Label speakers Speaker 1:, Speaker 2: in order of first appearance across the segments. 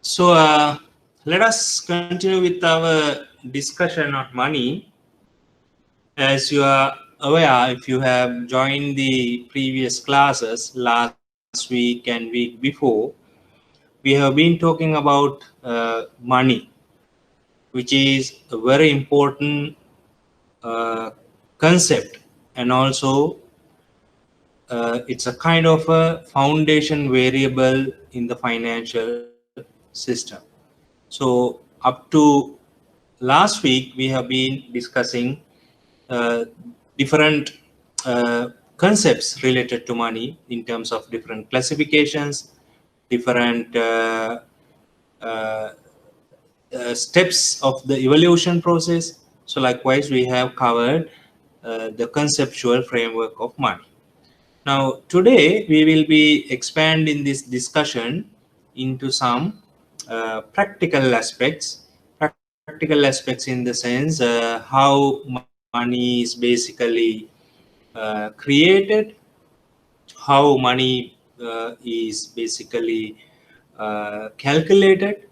Speaker 1: So let us continue with our discussion on money. As you are aware, if you have joined the previous classes last week and week before, we have been talking about money, which is a very important uh, concept, and also it's a kind of a foundation variable in the financial system. So up to last week, we have been discussing uh, different concepts related to money in terms of different classifications, different uh, steps of the evaluation process. So likewise, we have covered the conceptual framework of money. Now, today we will be expanding this discussion into some practical aspects. Practical aspects in the sense how money is basically created, how money is basically calculated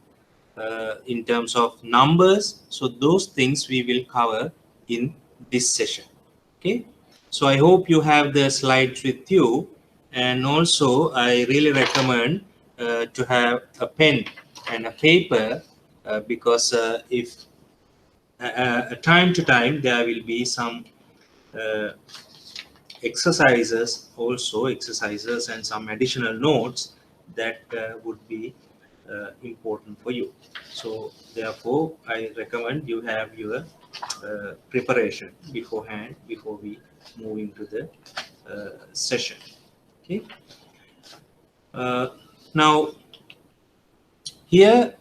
Speaker 1: in terms of numbers. So those things we will cover in this session. Okay, so I hope you have the slides with you, and also I really recommend to have a pen and a paper because if time to time there will be some uh, exercises and some additional notes that would be important for you. So therefore I recommend you have your preparation beforehand before we move into the session. Okay. uh, Now here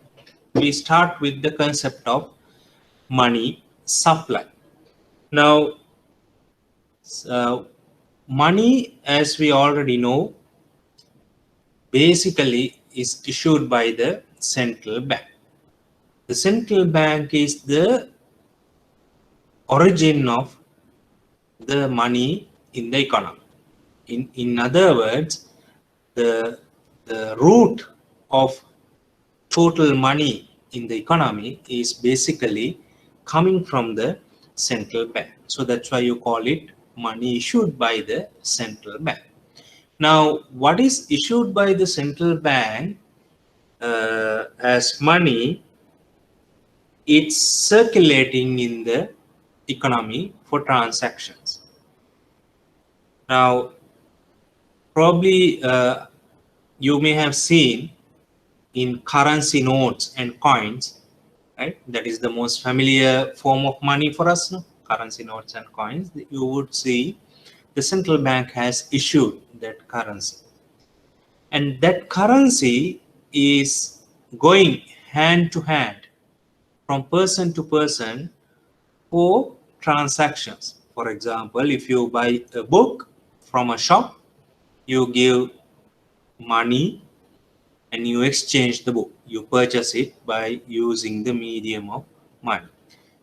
Speaker 1: we start with the concept of money supply. Now uh, money, as we already know, basically is issued by the central bank. The central bank is the origin of the money in the economy. In other words, the root of total money in the economy is basically coming from the central bank. So that's why you call it money issued by the central bank. Now, what is issued by the central bank as money? It's circulating in the economy for transactions. Now, probably you may have seen in currency notes and coins, right? That is the most familiar form of money for us, no? Currency notes and coins. You would see the central bank has issued that currency, and that currency is going hand to hand from person to person for transactions. For example, if you buy a book from a shop, you give money and you exchange the book. You purchase it by using the medium of money.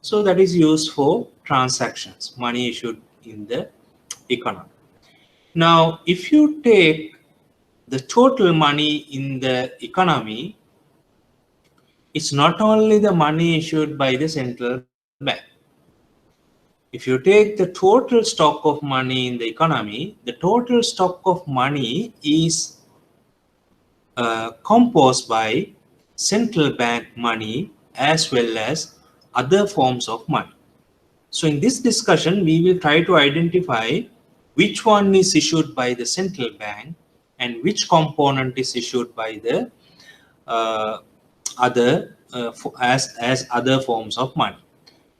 Speaker 1: So that is used for transactions, money issued in the economy. Now, if you take the total money in the economy, it's not only the money issued by the central bank. If you take the total stock of money in the economy, the total stock of money is composed by central bank money as well as other forms of money. So in this discussion, we will try to identify which one is issued by the central bank and which component is issued by the uh, other as other forms of money.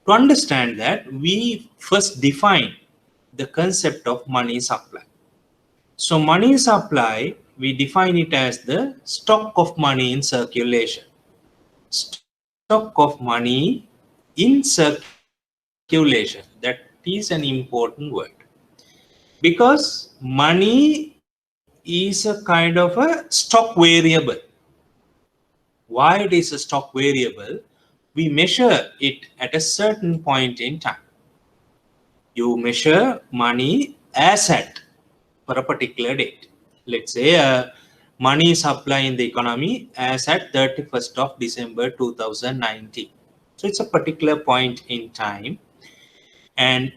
Speaker 1: To understand that, we first define the concept of money supply. So money supply, we define it as the stock of money in circulation. Stock of money in circulation. That is an important word. Because money is a kind of a stock variable. Why it is a stock variable? We measure it at a certain point in time. You measure money asset for a particular date. Let's say money supply in the economy as at 31st of December 2019. So it's a particular point in time, and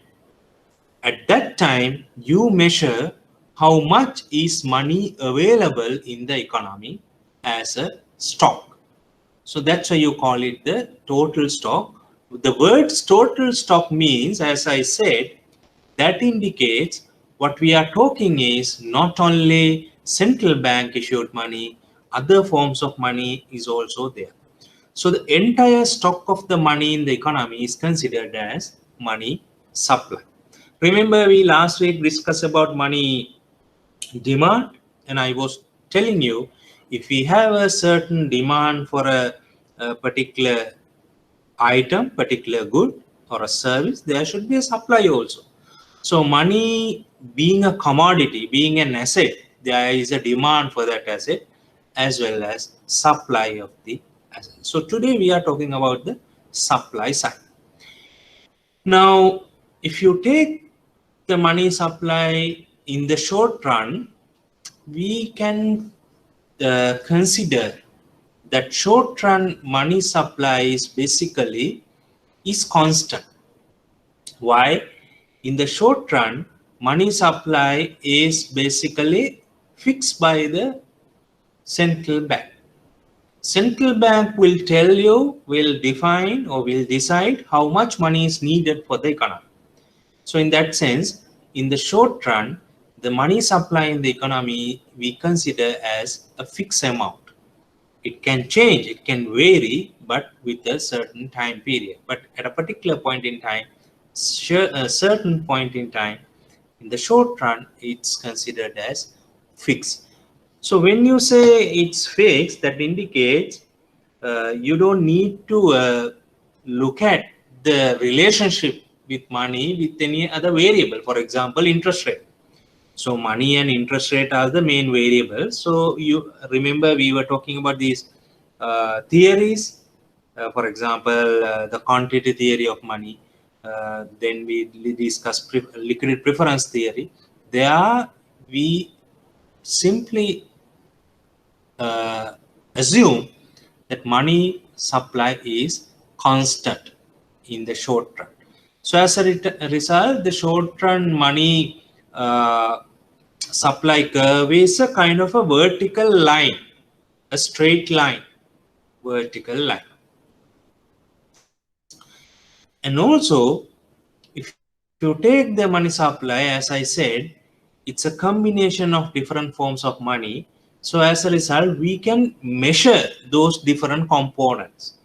Speaker 1: at that time you measure how much is money available in the economy as a stock. So that's why you call it the total stock. The words total stock means, as I said, that indicates what we are talking is not only central bank issued money, other forms of money is also there. So the entire stock of the money in the economy is considered as money supply. Remember, we last week discussed about money demand, and I was telling you, if we have a certain demand for a particular item, particular good or a service, there should be a supply also. So money being a commodity, being an asset, there is a demand for that asset as well as supply of the asset. So today we are talking about the supply side. Now, if you take the money supply in the short run, we can consider that short run money supply is basically is constant. Why? In the short run, money supply is basically fixed by the central bank. Central bank will tell you, will define or will decide how much money is needed for the economy. So in that sense, in the short run, the money supply in the economy we consider as a fixed amount. It can change, it can vary, but with a certain time period. But at a particular point in time, a certain point in time, in the short run, it's considered as fixed. So when you say it's fixed, that indicates you don't need to look at the relationship with money with any other variable. For example, interest rate. So money and interest rate are the main variables. So you remember we were talking about these theories. For example, the quantity theory of money. Then we discussed liquid preference theory. There we simply assume that money supply is constant in the short run. So as a result, the short run money supply curve is a kind of a vertical line, a straight line, vertical line. And also, if you take the money supply, as I said, it's a combination of different forms of money. So as a result, we can measure those different components.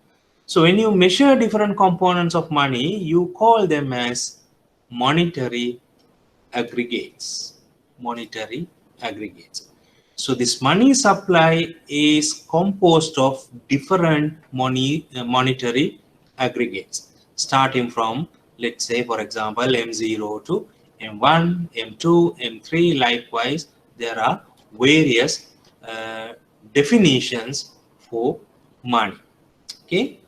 Speaker 1: So when you measure different components of money, you call them as monetary aggregates. Monetary aggregates. So this money supply is composed of different monetary aggregates, starting from, let's say, for example, M0 to M1, M2, M3. Likewise, there are various definitions for money. Okay.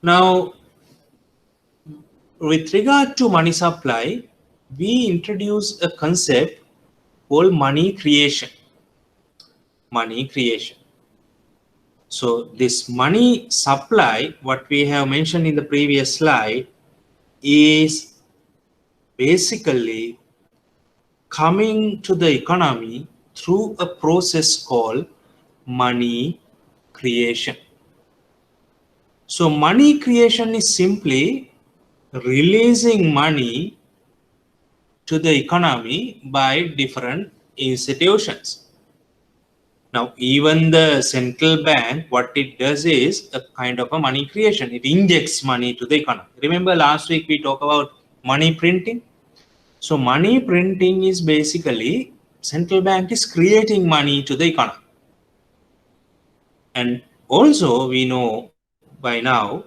Speaker 1: Now, with regard to money supply, we introduce a concept called money creation. Money creation. So this money supply, what we have mentioned in the previous slide, is basically coming to the economy through a process called money creation. So money creation is simply releasing money to the economy by different institutions. Now, even the central bank, what it does is a kind of a money creation. It injects money to the economy. Remember last week we talked about money printing. So money printing is basically central bank is creating money to the economy. And also we know by now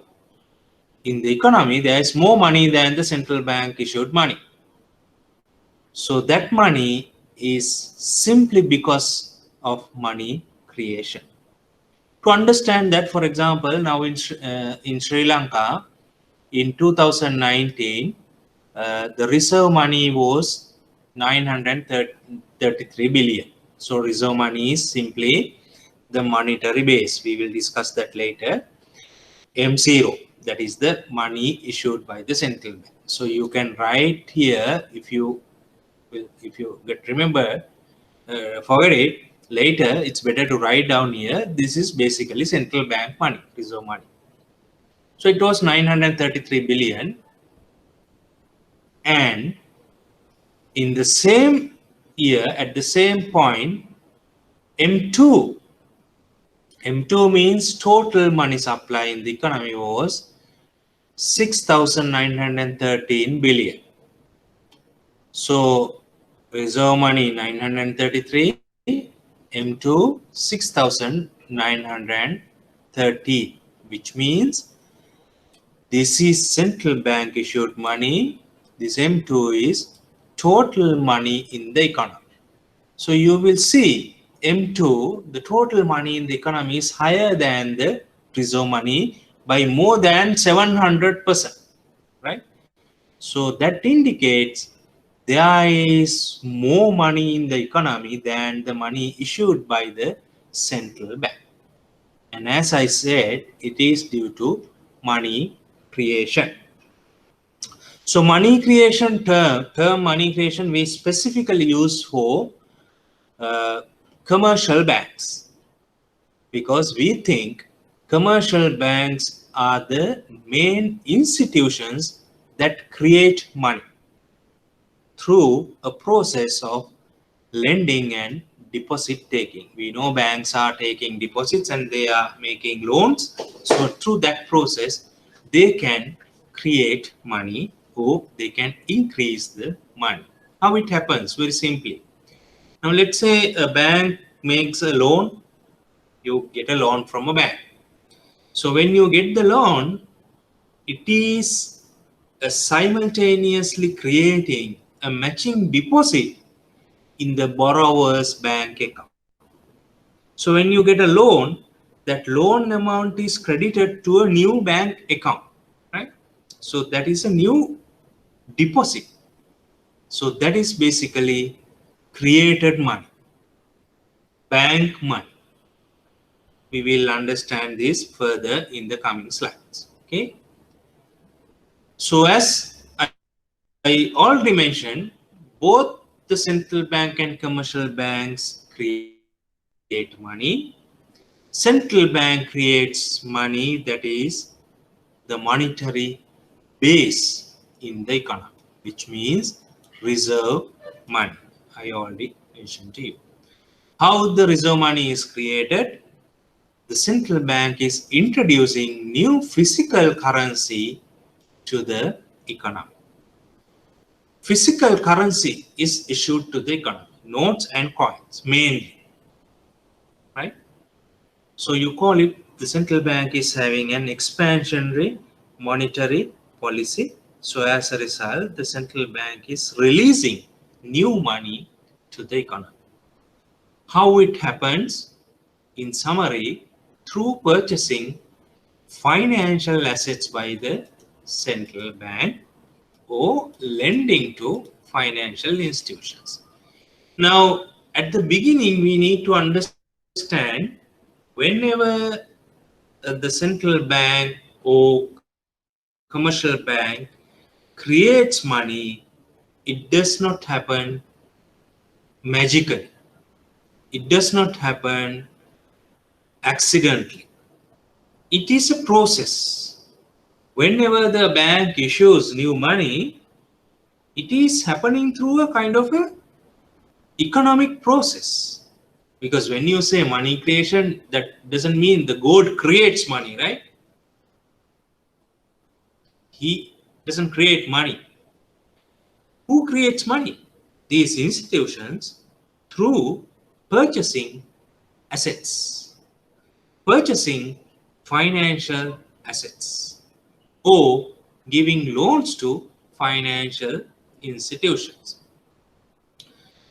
Speaker 1: in the economy there is more money than the central bank issued money. So that money is simply because of money creation. To understand that, for example, now in Sri Lanka, in 2019, the reserve money was 33 billion. So reserve money is simply the monetary base. We will discuss that later. M0, that is the money issued by the central bank. So you can write here, if you get remember, forget it later, it's better to write down here. This is basically central bank money, reserve money. So it was 933 billion, and in the same year, at the same point, M2 means total money supply in the economy was 6,913 billion. So reserve money 933, M2 6,930, which means this is central bank issued money. This M2 is total money in the economy. So you will see M2, the total money in the economy is higher than the reserve money by more than 700%, right? So that indicates there is more money in the economy than the money issued by the central bank. And as I said, it is due to money creation. So money creation term money creation we specifically use for commercial banks, because we think commercial banks are the main institutions that create money through a process of lending and deposit taking. We know banks are taking deposits and they are making loans. So through that process, they can create money or they can increase the money. How it happens? Very simply. Now let's say a bank makes a loan. You get a loan from a bank. So when you get the loan, it is simultaneously creating a matching deposit in the borrower's bank account. So when you get a loan, that loan amount is credited to a new bank account, right? So that is a new deposit. So that is basically created money, bank money. We will understand this further in the coming slides. Okay. So as I already mentioned, both the central bank and commercial banks create money. Central bank creates money, that is the monetary base in the economy, which means reserve money. I already mentioned to you. How the reserve money is created? The central bank is introducing new physical currency to the economy. Physical currency is issued to the economy, notes and coins mainly, right? So you call it, the central bank is having an expansionary monetary policy. So as a result, the central bank is releasing new money to the economy. How it happens? In summary, through purchasing financial assets by the central bank or lending to financial institutions. Now, at the beginning, we need to understand whenever the central bank or commercial bank creates money, it does not happen magically. It does not happen accidentally. It is a process. Whenever the bank issues new money, it is happening through a kind of a economic process. Because when you say money creation, that doesn't mean the God creates money, right? He doesn't create money. Who creates money? These institutions through purchasing assets, purchasing financial assets, or giving loans to financial institutions.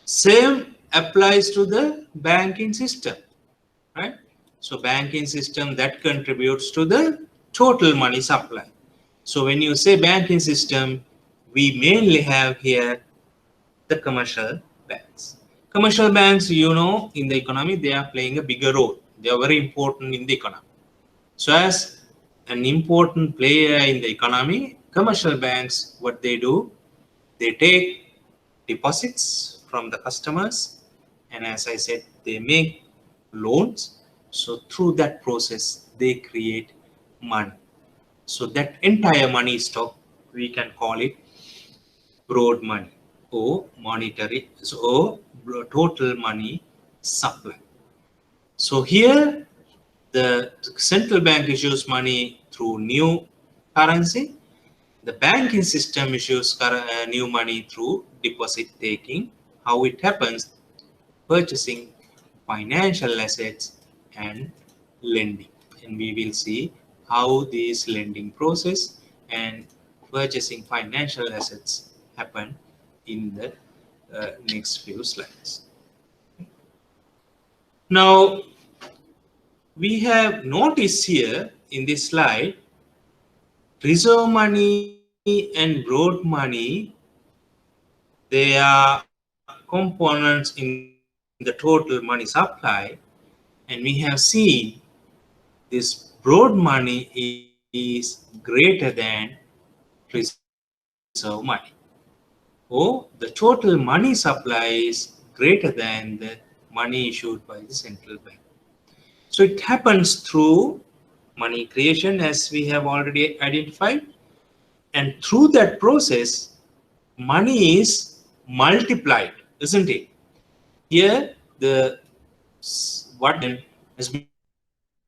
Speaker 1: Same applies to the banking system, right? So banking system that contributes to the total money supply. So when you say banking system, we mainly have here the commercial banks. Commercial banks, you know, in the economy, they are playing a bigger role. They are very important in the economy. So as an important player in the economy, commercial banks, what they do, they take deposits from the customers, and as I said, they make loans. So through that process, they create money. So that entire money stock, we can call it broad money or monetary, so total money supply. So here the central bank issues money through new currency. The banking system issues new money through deposit taking. How it happens? Purchasing financial assets and lending. And we will see how this lending process and purchasing financial assets happen in the next few slides. Now, we have noticed here in this slide, reserve money and broad money, they are components in the total money supply, and we have seen this broad money is greater than reserve money, or the total money supply is greater than the money issued by the central bank. So it happens through money creation, as we have already identified, and through that process, money is multiplied, isn't it? Here, the what has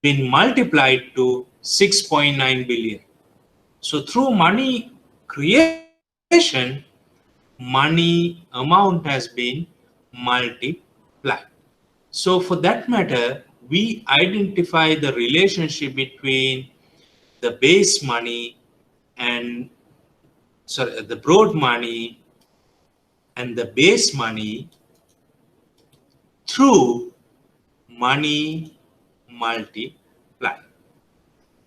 Speaker 1: been multiplied to 6.9 billion. So through money creation, money amount has been multiplied. So for that matter, we identify the relationship between the base money and the broad money and the base money through money multiply.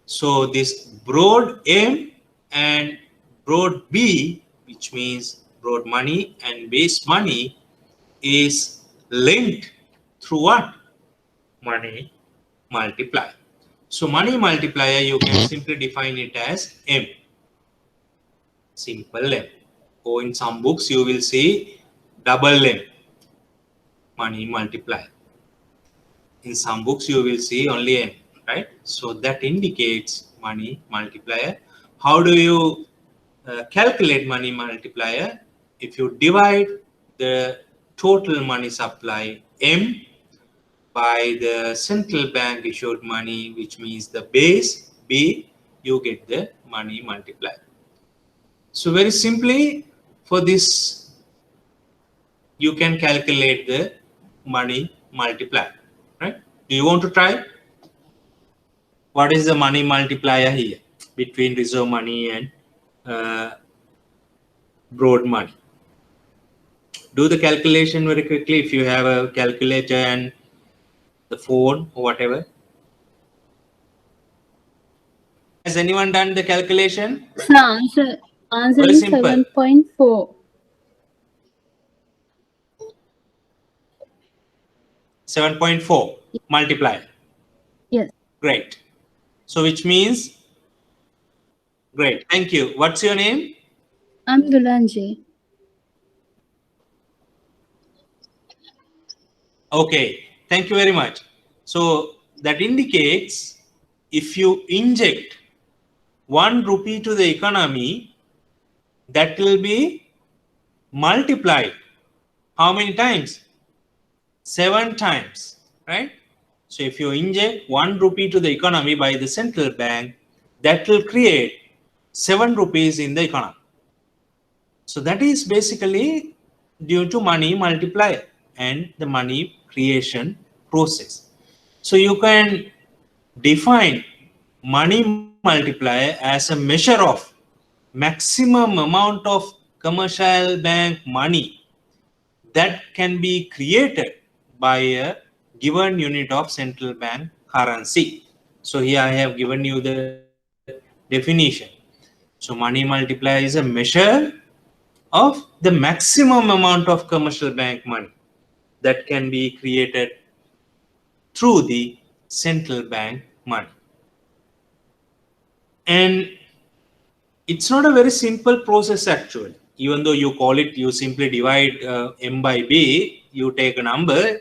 Speaker 1: So this broad M and broad B, which means broad money and base money, is linked through what? Money multiplier. So money multiplier, you can simply define it as M. Simple M. Or in some books, you will see double M. Money multiplier. In some books, you will see only M, right? So that indicates money multiplier. How do you calculate money multiplier? If you divide the total money supply M by the central bank issued money, which means the base B, you get the money multiplier. So very simply, for this, you can calculate the money multiplier, right? Do you want to try? What is the money multiplier here between reserve money and broad money? Do the calculation very quickly if you have a calculator and the phone or whatever. Has anyone done the calculation?
Speaker 2: Answer is 7.4.
Speaker 1: 7.4 multiplier.
Speaker 2: Yes.
Speaker 1: Great. So which means, great. Thank you. What's your name?
Speaker 2: I'm Dulanji.
Speaker 1: Okay. Thank you very much. So that indicates if you inject 1 rupee to the economy, that will be multiplied. How many times? 7 times, right? So if you inject 1 rupee to the economy by the central bank, that will create 7 rupees in the economy. So that is basically due to money multiplier and the money creation process. So you can define money multiplier as a measure of maximum amount of commercial bank money that can be created by a given unit of central bank currency. So here I have given you the definition. So money multiplier is a measure of the maximum amount of commercial bank money that can be created through the central bank money. And it's not a very simple process actually. Even though you call it, you simply divide M by B, you take a number,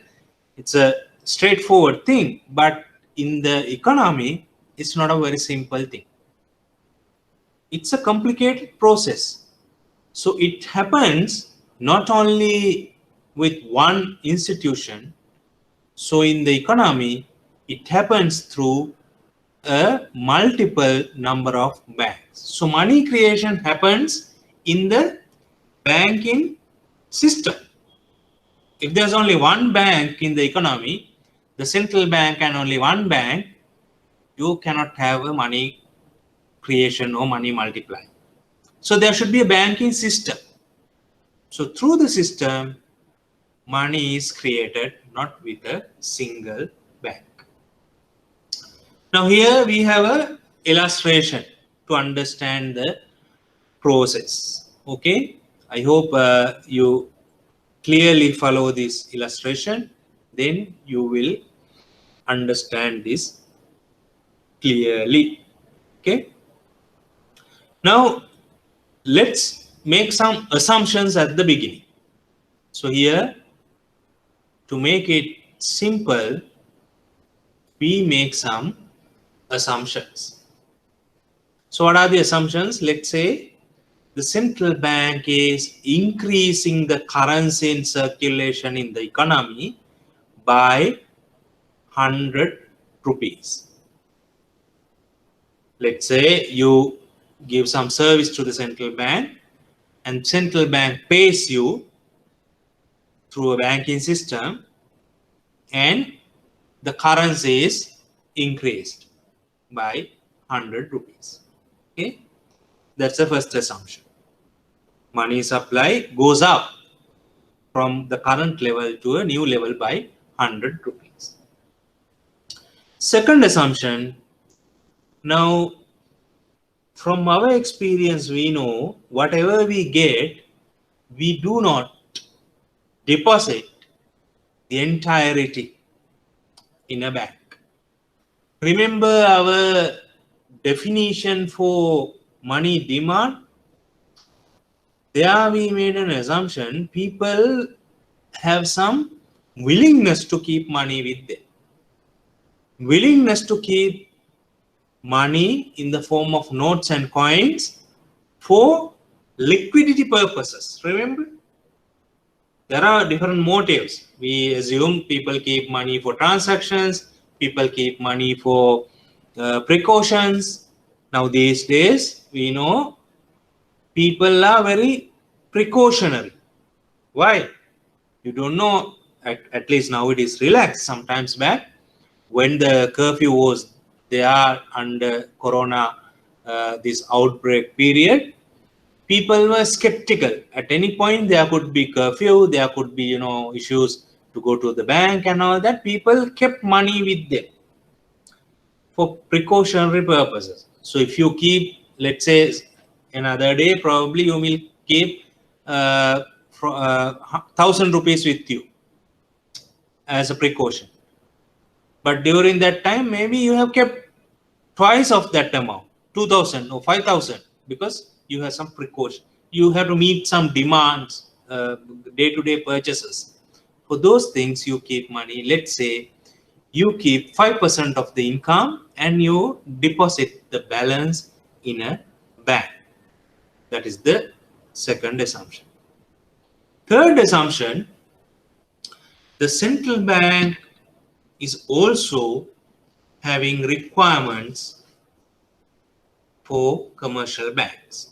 Speaker 1: it's a straightforward thing. But in the economy, it's not a very simple thing. It's a complicated process. So it happens not only with one institution. So in the economy, it happens through a multiple number of banks. So money creation happens in the banking system. If there's only one bank in the economy, the central bank and only one bank, you cannot have a money creation or money multiply. So there should be a banking system. So through the system, money is created, not with a single bank. Now here we have a illustration to understand the process. Okay, I hope you clearly follow this illustration, then you will understand this clearly. Okay, now let's make some assumptions at the beginning. So here, to make it simple, we make some assumptions. So what are the assumptions? Let's say the central bank is increasing the currency in circulation in the economy by 100 rupees. Let's say you give some service to the central bank and central bank pays you through a banking system and the currency is increased by 100 rupees. Okay, that's the first assumption. Money supply goes up from the current level to a new level by 100 rupees. Second assumption, now from our experience we know whatever we get, we do not deposit the entirety in a bank. Remember our definition for money demand? There we made an assumption people have some willingness to keep money with them. Willingness to keep money in the form of notes and coins for liquidity purposes. Remember? There are different motives. We assume people keep money for transactions, people keep money for precautions. Now these days, we know people are very precautionary. Why? You don't know, at least now it is relaxed. Sometimes back, when the curfew was there under Corona, this outbreak period, people were skeptical. At any point, there could be curfew, there could be, issues to go to the bank and all that. People kept money with them for precautionary purposes. So if you keep, let's say, another day, probably you will keep 1,000 rupees with you as a precaution. But during that time, maybe you have kept twice of that amount, 2,000 or 5,000, because you have some precaution. You have to meet some demands, day-to-day purchases. For those things, you keep money. Let's say you keep 5% of the income and you deposit the balance in a bank. That is the second assumption. Third assumption, the central bank is also having requirements for commercial banks.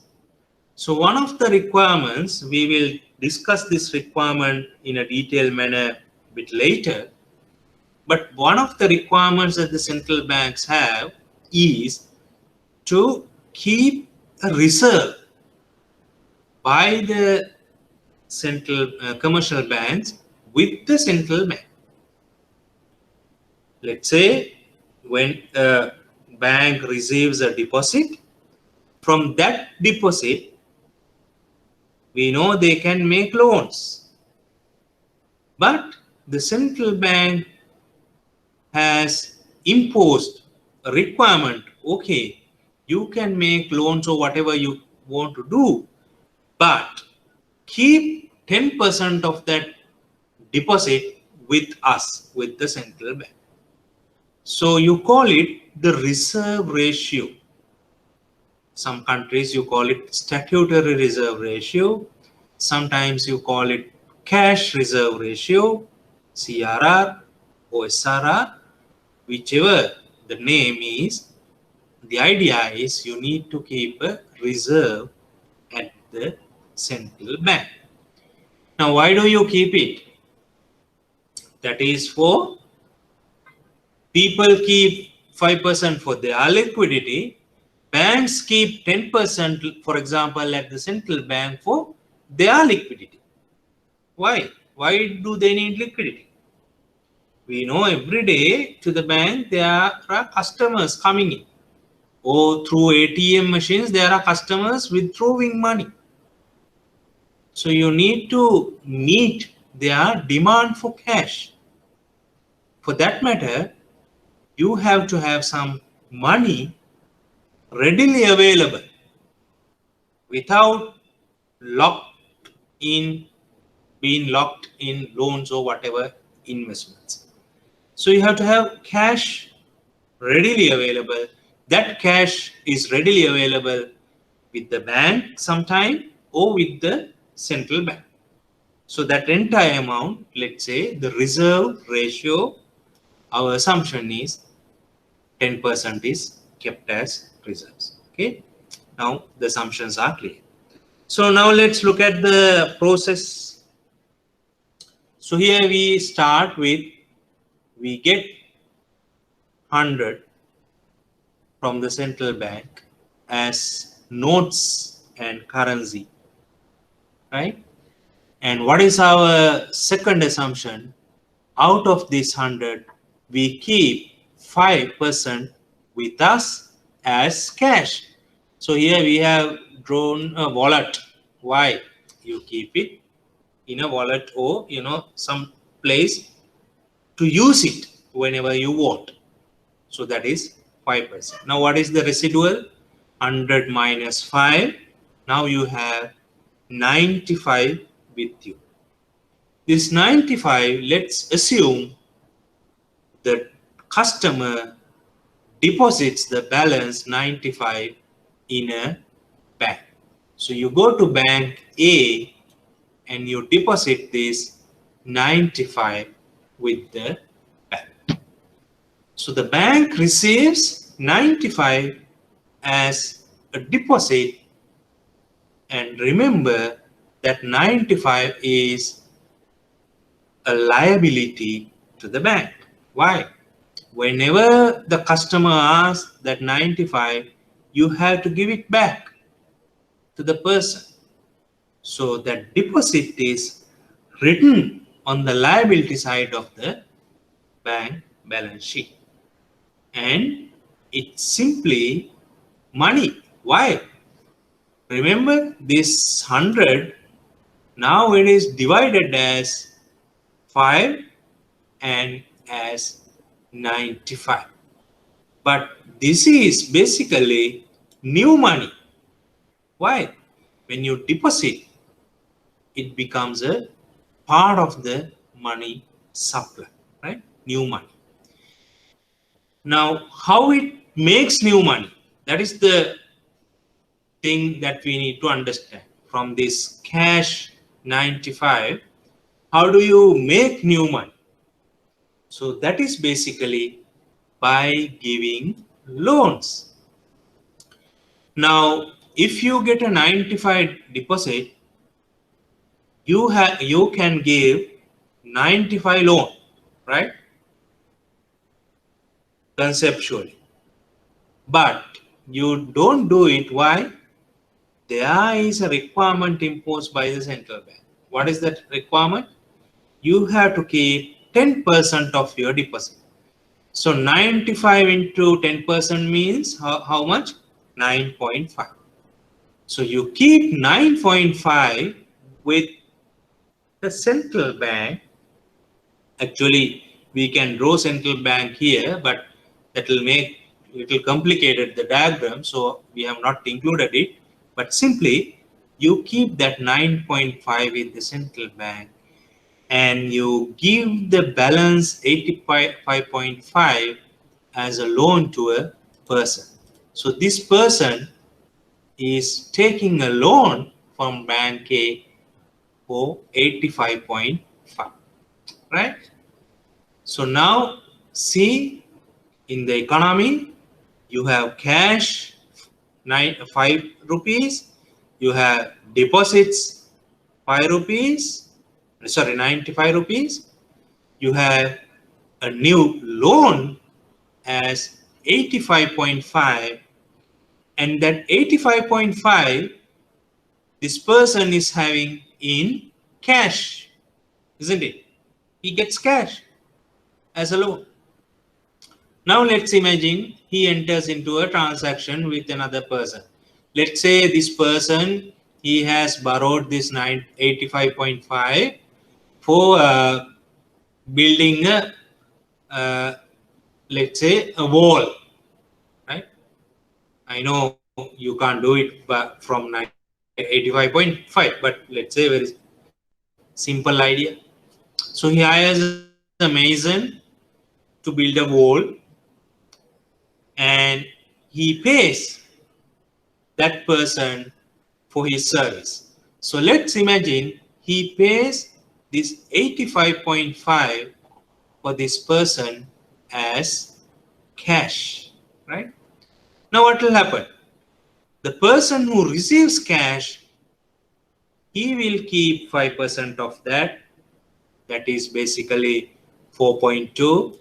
Speaker 1: So one of the requirements, we will discuss this requirement in a detailed manner a bit later, but one of the requirements that the central banks have is to keep a reserve by the central commercial banks with the central bank. Let's say when a bank receives a deposit, from that deposit, we know they can make loans. But the central bank has imposed a requirement, okay, you can make loans or whatever you want to do, but keep 10% of that deposit with us, with the central bank. So you call it the reserve ratio. Some countries you call it statutory reserve ratio. Sometimes you call it cash reserve ratio, CRR, OSRR, whichever the name is. The idea is you need to keep a reserve at the central bank. Now, why do you keep it? That is for people keep 5% for their liquidity. Banks keep 10%, for example, at the central bank for their liquidity. Why? Why do they need liquidity? We know every day to the bank there are customers coming in, or through ATM machines there are customers withdrawing money. So you need to meet their demand for cash. For that matter, you have to have some money readily available without being locked in loans or whatever investments. So you have to have cash readily available. That cash is readily available with the bank sometime or with the central bank. So that entire amount, let's say the reserve ratio, our assumption is 10% is kept as reserves. Okay. Now the assumptions are clear. So now let's look at the process. So here we start with, we get 100 from the central bank as notes and currency, right? And what is our second assumption? Out of this 100, we keep 5% with us as cash. So here we have drawn a wallet. Why? You keep it in a wallet or some place to use it whenever you want. So that is 5%. Now what is the residual? 100 minus 5. Now you have 95 with you. This 95, let's assume the customer deposits the balance 95 in a bank. So you go to bank A and you deposit this 95 with the bank. So the bank receives 95 as a deposit, and remember that 95 is a liability to the bank. Why? Whenever the customer asks that 95, you have to give it back to the person. So that deposit is written on the liability side of the bank balance sheet. And it's simply money. Why? Remember this 100, now it is divided as 5 and as 95. But this is basically new money. Why? When you deposit, it becomes a part of the money supply, right? New money. Now, how it makes new money? That is the thing that we need to understand. From this cash 95, how do you make new money? So that is basically by giving loans. Now, if you get a 95 deposit, you can give 95 loan, right? Conceptually. But you don't do it. Why? There is a requirement imposed by the central bank. What is that requirement? You have to keep 10% of your deposit. So 95 into 10% means how much? 9.5. So you keep 9.5 with the central bank Actually, we can draw central bank here, but that will make little complicated the diagram, so we have not included it. But simply you keep that 9.5 in the central bank and you give the balance 85.5 as a loan to a person. So this person is taking a loan from bank A for 85.5, right? So now see, in the economy you have cash 5 rupees, you have deposits 5 rupees, sorry 95 rupees, you have a new loan as 85.5, and that 85.5 this person is having in cash, isn't it? He gets cash as a loan. Now let's imagine he enters into a transaction with another person. Let's say this person, he has borrowed this 85.5 for building a, let's say a wall, right? I know you can't do it but from 85.5, but let's say very simple idea. So he hires a mason to build a wall, and he pays that person for his service. So let's imagine he pays this 85.5 for this person as cash, right? Now what will happen? The person who receives cash, he will keep 5% of that. That is basically 4.2.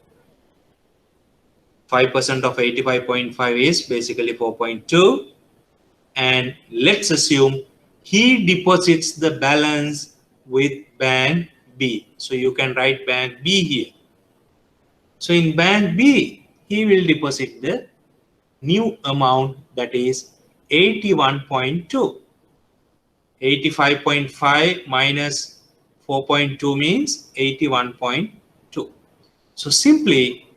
Speaker 1: 5% of 85.5 is basically 4.2. And let's assume he deposits the balance with bank B. So you can write bank B here. So in bank B, he will deposit the new amount, that is 81.2. 85.5 minus 4.2 means 81.2. So simply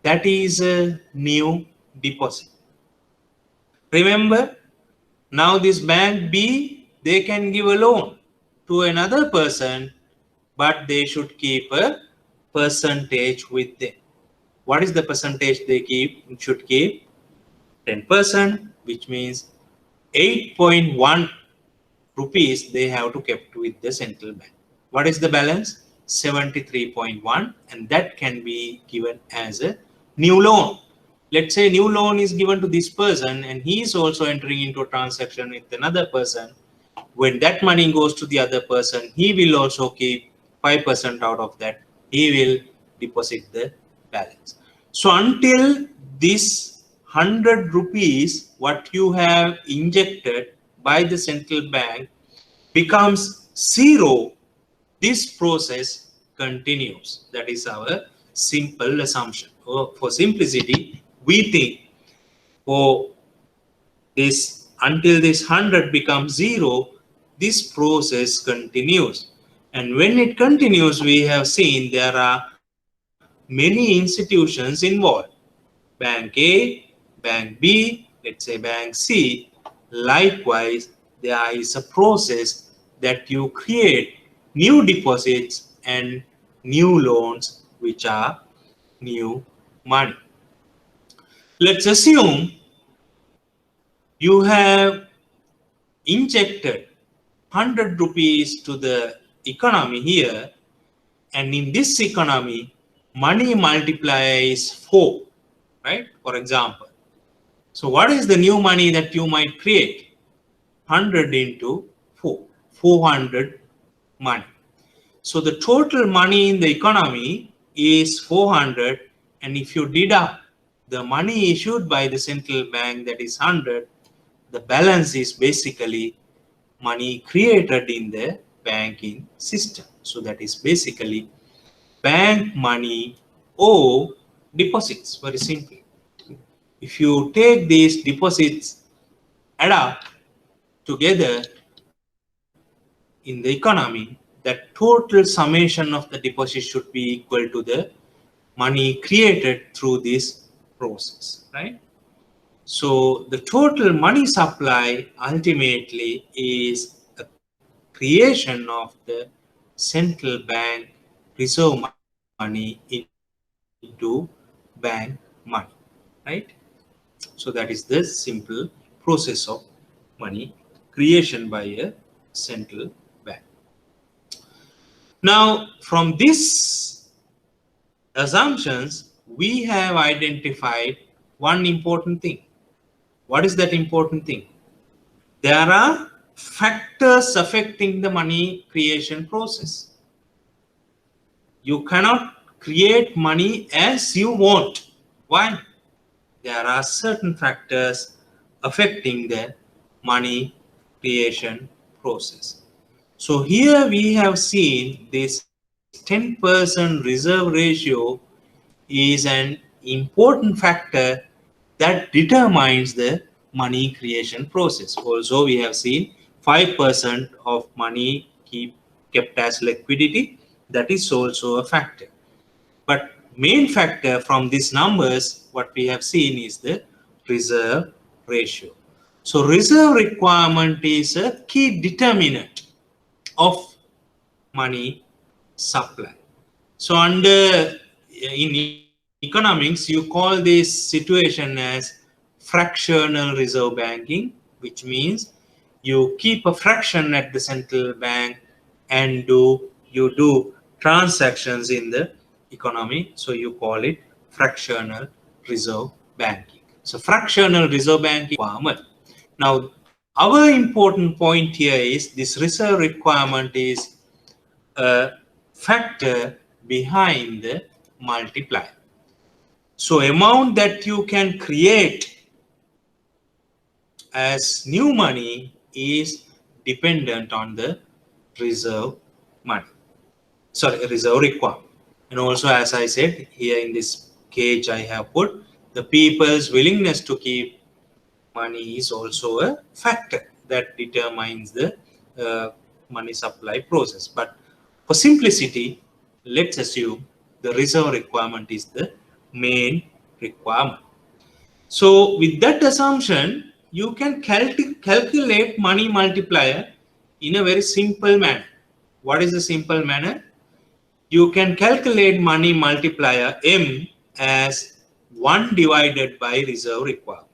Speaker 1: that is a new deposit. Remember, now this bank B, they can give a loan to another person, but they should keep a percentage with them. What is the percentage they should keep? 10%, which means 8.1 rupees they have to keep with the central bank. What is the balance? 73.1, and that can be given as a new loan. Let's say new loan is given to this person and he is also entering into a transaction with another person. When that money goes to the other person, he will also keep 5% out of that. He will deposit the balance. So until this 100 rupees what you have injected by the central bank becomes zero, this process continues. That is our simple assumption. For simplicity, we think for this, until this 100 becomes zero, this process continues. And when it continues, we have seen there are many institutions involved. Bank A, Bank B, let's say Bank C. Likewise, there is a process that you create new deposits and new loans, which are new money. Let's assume you have injected 100 rupees to the economy here, and in this economy, money multiplies 4, right? For example. So what is the new money that you might create? 100 into 4, 400 money. So the total money in the economy is 400, and if you deduct the money issued by the central bank, that is 100, the balance is basically money created in the banking system. So that is basically bank money or deposits, very simply. If you take these deposits, add up together in the economy, that total summation of the deposit should be equal to the money created through this process, right? So the total money supply ultimately is a creation of the central bank reserve money into bank money, right? So that is the simple process of money creation by a central bank. Now, from these assumptions, we have identified one important thing. What is that important thing? There are factors affecting the money creation process. You cannot create money as you want. Why? There are certain factors affecting the money creation process. So here we have seen this 10% reserve ratio is an important factor that determines the money creation process. Also, we have seen 5% of money kept as liquidity. That is also a factor. But main factor from these numbers, what we have seen is the reserve ratio. So reserve requirement is a key determinant of money supply. So under in economics, you call this situation as fractional reserve banking, which means you keep a fraction at the central bank and you do transactions in the economy. So you call it fractional reserve banking. So fractional reserve banking requirement. Now, our important point here is this reserve requirement is a factor behind the multiplier. So amount that you can create as new money is dependent on the reserve money. Sorry, reserve requirement. And also, as I said, here in this cage I have put the people's willingness to keep money is also a factor that determines the money supply process. But for simplicity, let's assume the reserve requirement is the main requirement. So with that assumption, you can calculate money multiplier in a very simple manner. What is the simple manner? You can calculate money multiplier M as 1 divided by reserve requirement.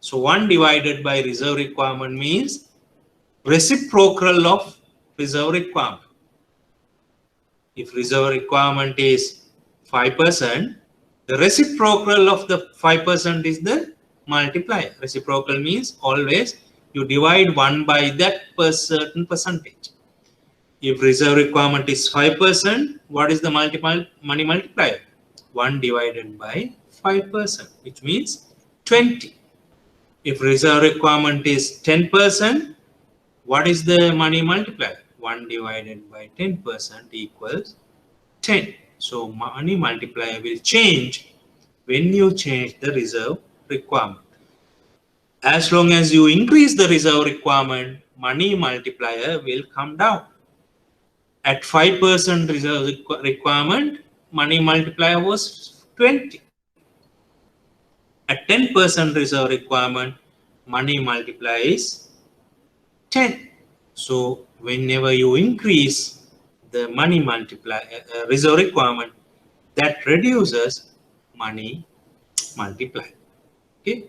Speaker 1: So 1 divided by reserve requirement means reciprocal of reserve requirement. If reserve requirement is 5%, the reciprocal of the 5% is the multiplier. Reciprocal means always you divide 1 by that certain percentage. If reserve requirement is 5%, what is the money multiplier? 1 divided by 5%, which means 20. If reserve requirement is 10%, what is the money multiplier? 1 divided by 10% equals 10. So money multiplier will change when you change the reserve requirement. As long as you increase the reserve requirement, money multiplier will come down. At 5% reserve requirement, money multiplier was 20. At 10% reserve requirement, money multiplier is 10. So whenever you increase the money multiplier reserve requirement, that reduces money multiplier. Okay.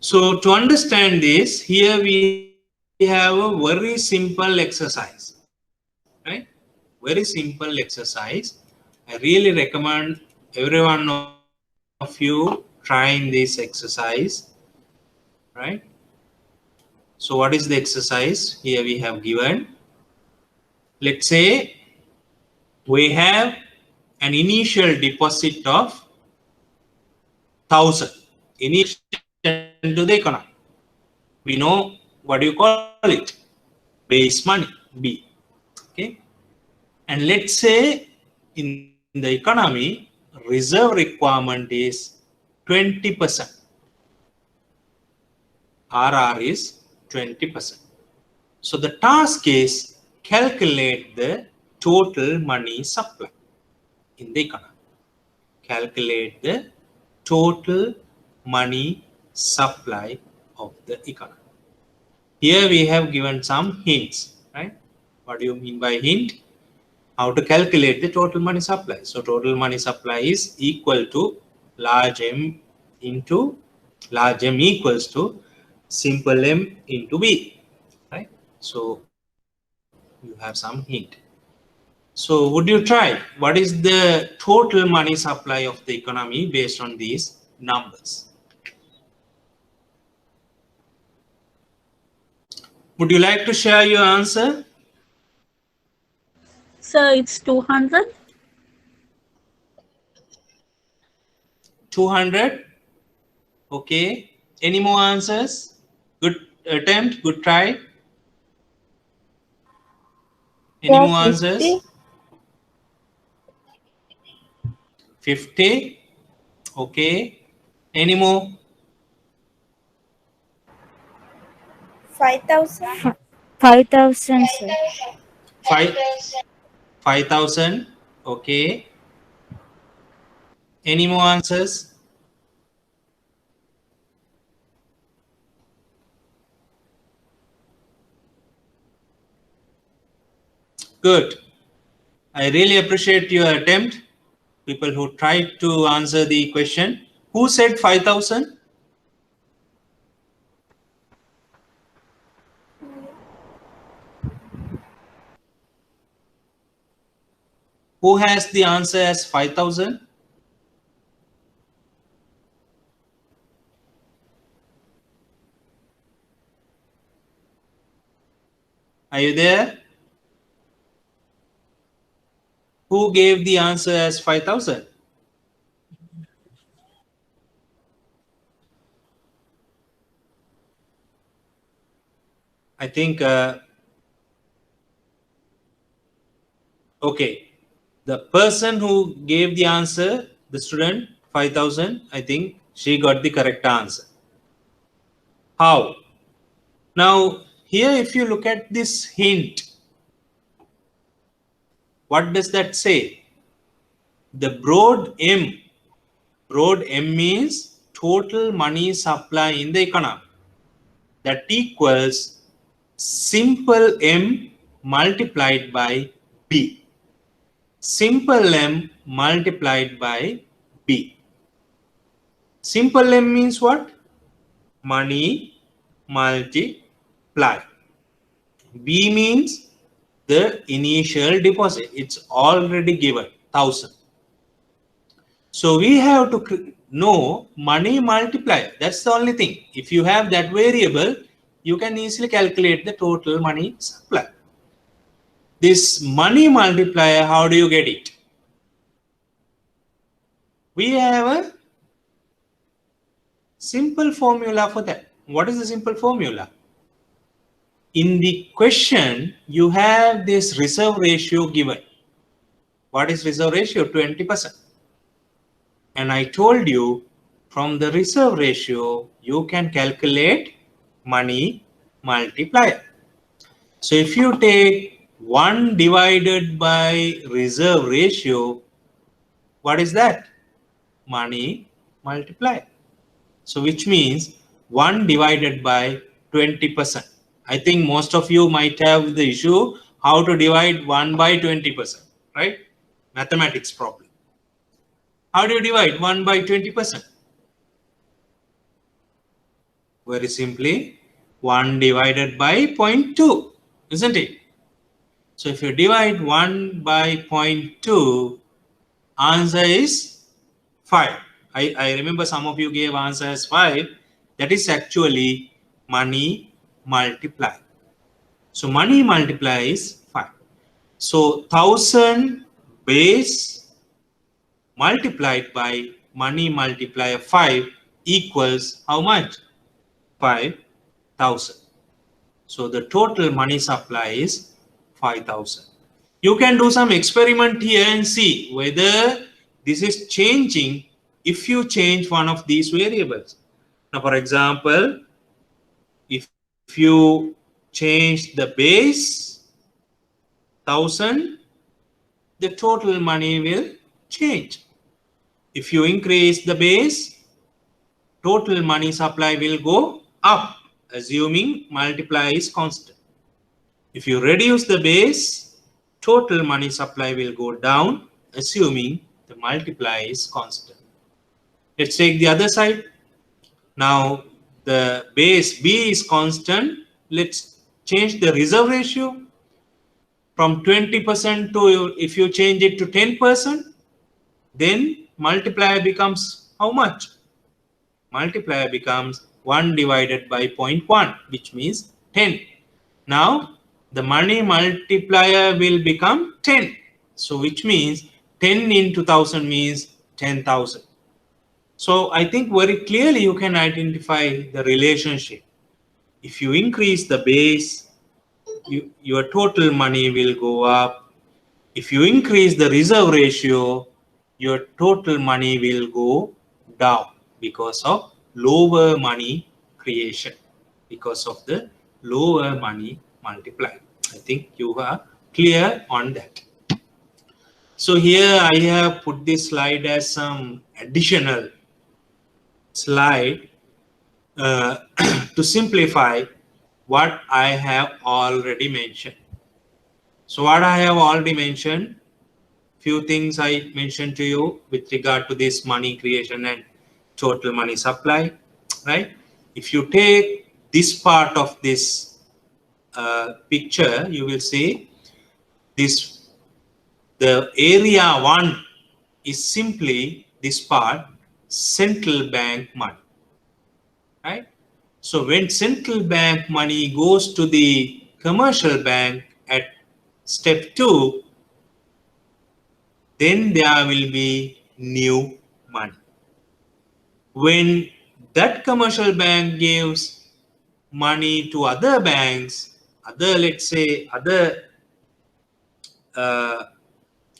Speaker 1: So to understand this, here we have a very simple exercise. Right? Very simple exercise. I really recommend every one of you trying this exercise. Right? So what is the exercise? Here we have given. Let's say we have an initial deposit of 1,000 initial to the economy. We know what do you call it? Base money, B. Okay. And let's say in the economy, reserve requirement is 20%. RR is 20%. So the task is calculate the total money supply in the economy. Calculate the total money supply of the economy. Here we have given some hints, right? What do you mean by hint? How to calculate the total money supply. So total money supply is equal to large M equals to simple M into B, right? So you have some hint. So would you try? What is the total money supply of the economy based on these numbers? Would you like to share your answer?
Speaker 3: Sir, it's 200.
Speaker 1: 200. Okay. Any more answers? Good attempt. Good try. Any more answers? 50. Okay. Any more?
Speaker 4: 5,000.
Speaker 5: 5,000, sir.
Speaker 1: 5,000. Okay. Any more answers? Good. I really appreciate your attempt. People who tried to answer the question. Who said 5,000? Who has the answer as 5,000? Are you there? Who gave the answer as 5,000? I think, okay, the person who gave the answer, the student, 5,000, I think she got the correct answer. How? Now, here if you look at this hint, what does that say? The broad M means total money supply in the economy. That equals simple M multiplied by B. Simple M multiplied by B. Simple M means what? Money multiply. B means the initial deposit. It's already given, 1,000. So we have to know money multiplier. That's the only thing. If you have that variable, you can easily calculate the total money supply. This money multiplier, how do you get it? We have a simple formula for that. What is the simple formula? In the question, you have this reserve ratio given. What is reserve ratio? 20%. And I told you from the reserve ratio, you can calculate money multiplier. So if you take 1 divided by reserve ratio, what is that? Money multiplier. So which means 1 divided by 20%. I think most of you might have the issue how to divide 1 by 20%, right? Mathematics problem. How do you divide 1 by 20%? Very simply, 1 divided by 0.2, isn't it? So if you divide 1 by 0.2, answer is 5. I remember some of you gave answer as 5. That is actually money multiply. So money multiply is 5. So 1,000 base multiplied by money multiplier 5 equals how much? 5,000. So the total money supply is 5,000. You can do some experiment here and see whether this is changing if you change one of these variables. Now, for example, if you change the base 1000, the total money will change. If you increase the base, total money supply will go up, assuming multiply is constant. If you reduce the base, total money supply will go down, assuming the multiply is constant. Let's take the other side. Now the base B is constant. Let's change the reserve ratio from 20% to, if you change it to 10%, then multiplier becomes how much? Multiplier becomes 1 divided by 0.1, which means 10. Now the money multiplier will become 10. So which means 10 into 1000 means 10,000. So I think very clearly you can identify the relationship. If you increase the base, your total money will go up. If you increase the reserve ratio, your total money will go down because of lower money creation, because of the lower money multiplier. I think you are clear on that. So here I have put this slide as some additional slide to simplify what I have already mentioned. So what I have already mentioned, few things I mentioned to you with regard to this money creation and total money supply, right? If you take this part of this picture, you will see this, the area 1 is simply this part, central bank money, right? So when central bank money goes to the commercial bank at step 2, then there will be new money. When that commercial bank gives money to other banks, let's say other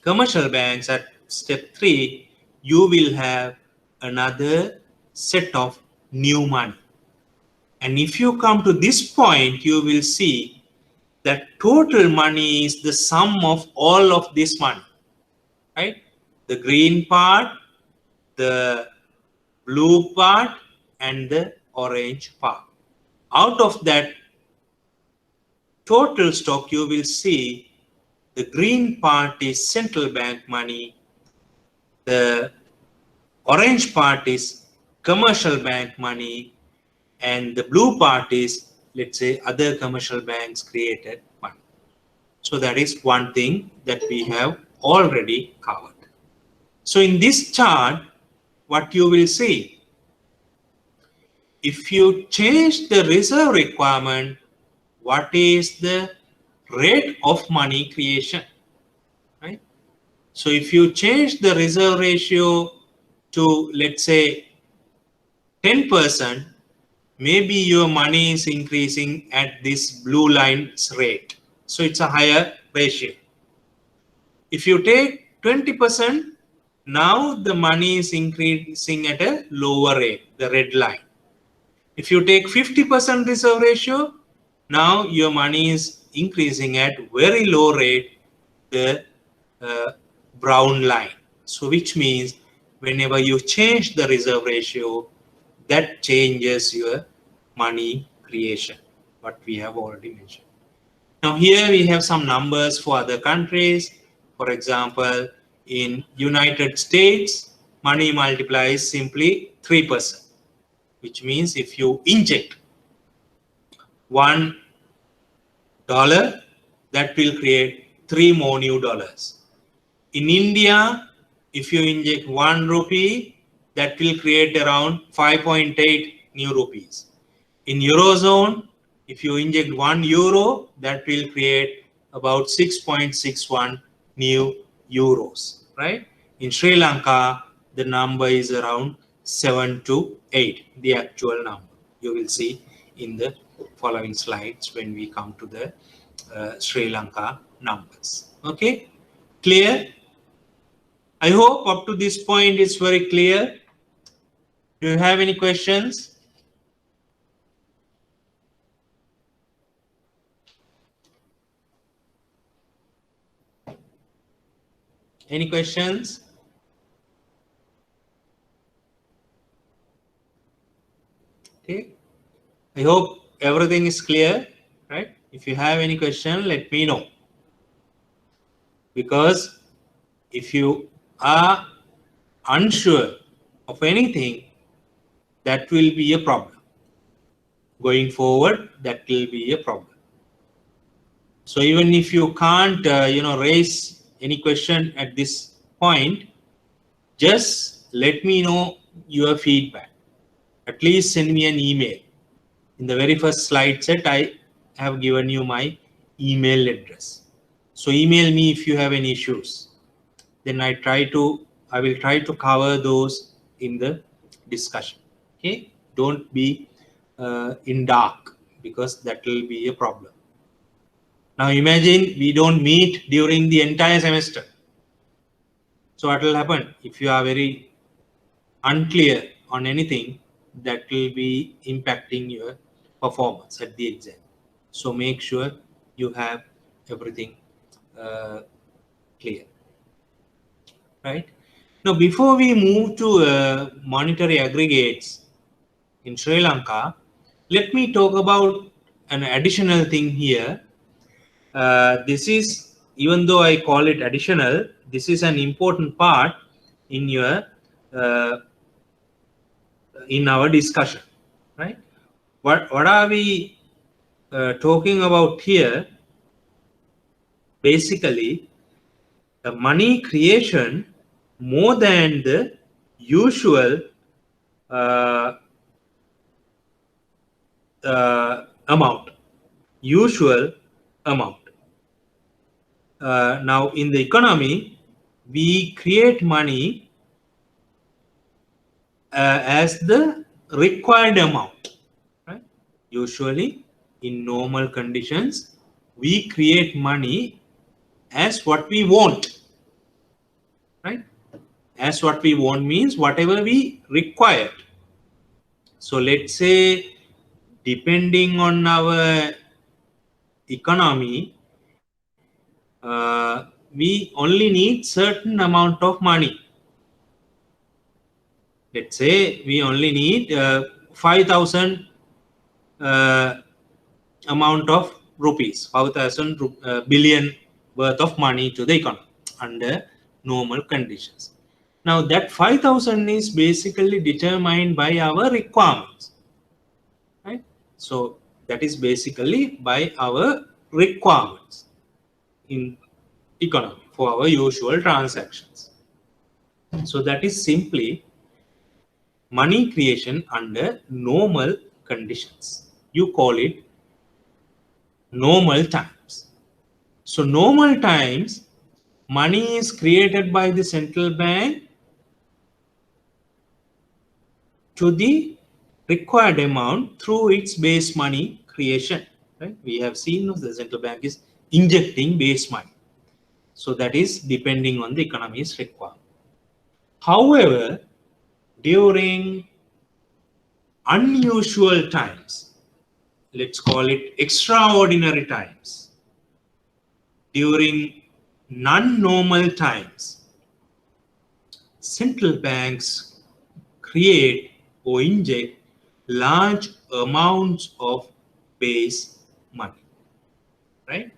Speaker 1: commercial banks at step 3, you will have another set of new money. And if you come to this point, you will see that total money is the sum of all of this money, right? The green part, the blue part, and the orange part. Out of that total stock, you will see the green part is central bank money, the orange part is commercial bank money, and the blue part is, let's say, other commercial banks created money. So that is one thing that we have already covered. So in this chart, what you will see, if you change the reserve requirement, what is the rate of money creation, right? So if you change the reserve ratio to, let's say, 10%, maybe your money is increasing at this blue line's rate. So it's a higher ratio. If you take 20%, now the money is increasing at a lower rate, the red line. If you take 50% reserve ratio, now your money is increasing at very low rate, the brown line. So which means whenever you change the reserve ratio, that changes your money creation, what we have already mentioned. Now here we have some numbers for other countries. For example, in United States, money multiplier is simply 3%, which means if you inject $1, that will create 3 more new dollars. In India, if you inject 1 rupee, that will create around 5.8 new rupees. In Eurozone, if you inject 1 euro, that will create about 6.61 new euros, right? In Sri Lanka, the number is around 7 to 8, the actual number. You will see in the following slides when we come to the Sri Lanka numbers. Okay, clear? I hope up to this point it's very clear. Do you have any questions? Any questions? Okay. I hope everything is clear, right? If you have any question, let me know. Because if you are unsure of anything, that will be a problem. Going forward, that will be a problem. So even if you can't, raise any question at this point, just let me know your feedback. At least send me an email. In the very first slide set, I have given you my email address. So email me if you have any issues. Then I will try to cover those in the discussion. Okay, don't be in dark, because that will be a problem. Now imagine we don't meet during the entire semester. So what will happen if you are very unclear on anything? That will be impacting your performance at the exam. So make sure you have everything clear, right? Now, before we move to monetary aggregates in Sri Lanka, let me talk about an additional thing here. This is, even though I call it additional, this is an important part in your in our discussion, right? What are we talking about here? Basically, the money creation more than the usual amount. Now in the economy, we create money as the required amount, right? Usually in normal conditions, we create money as what we want, right? As what we want means whatever we require. So let's say, depending on our economy, we only need certain amount of money. Let's say we only need 5,000 amount of rupees, 5,000 billion worth of money to the economy under normal conditions. Now that 5,000 is basically determined by our requirements, right? So that is basically by our requirements in economy for our usual transactions. So that is simply money creation under normal conditions. You call it normal times. So normal times, money is created by the central bank to the required amount through its base money creation, right? We have seen the central bank is injecting base money. So that is depending on the economy's requirement. However, during unusual times, let's call it extraordinary times, during non-normal times, central banks create or inject large amounts of base money, right?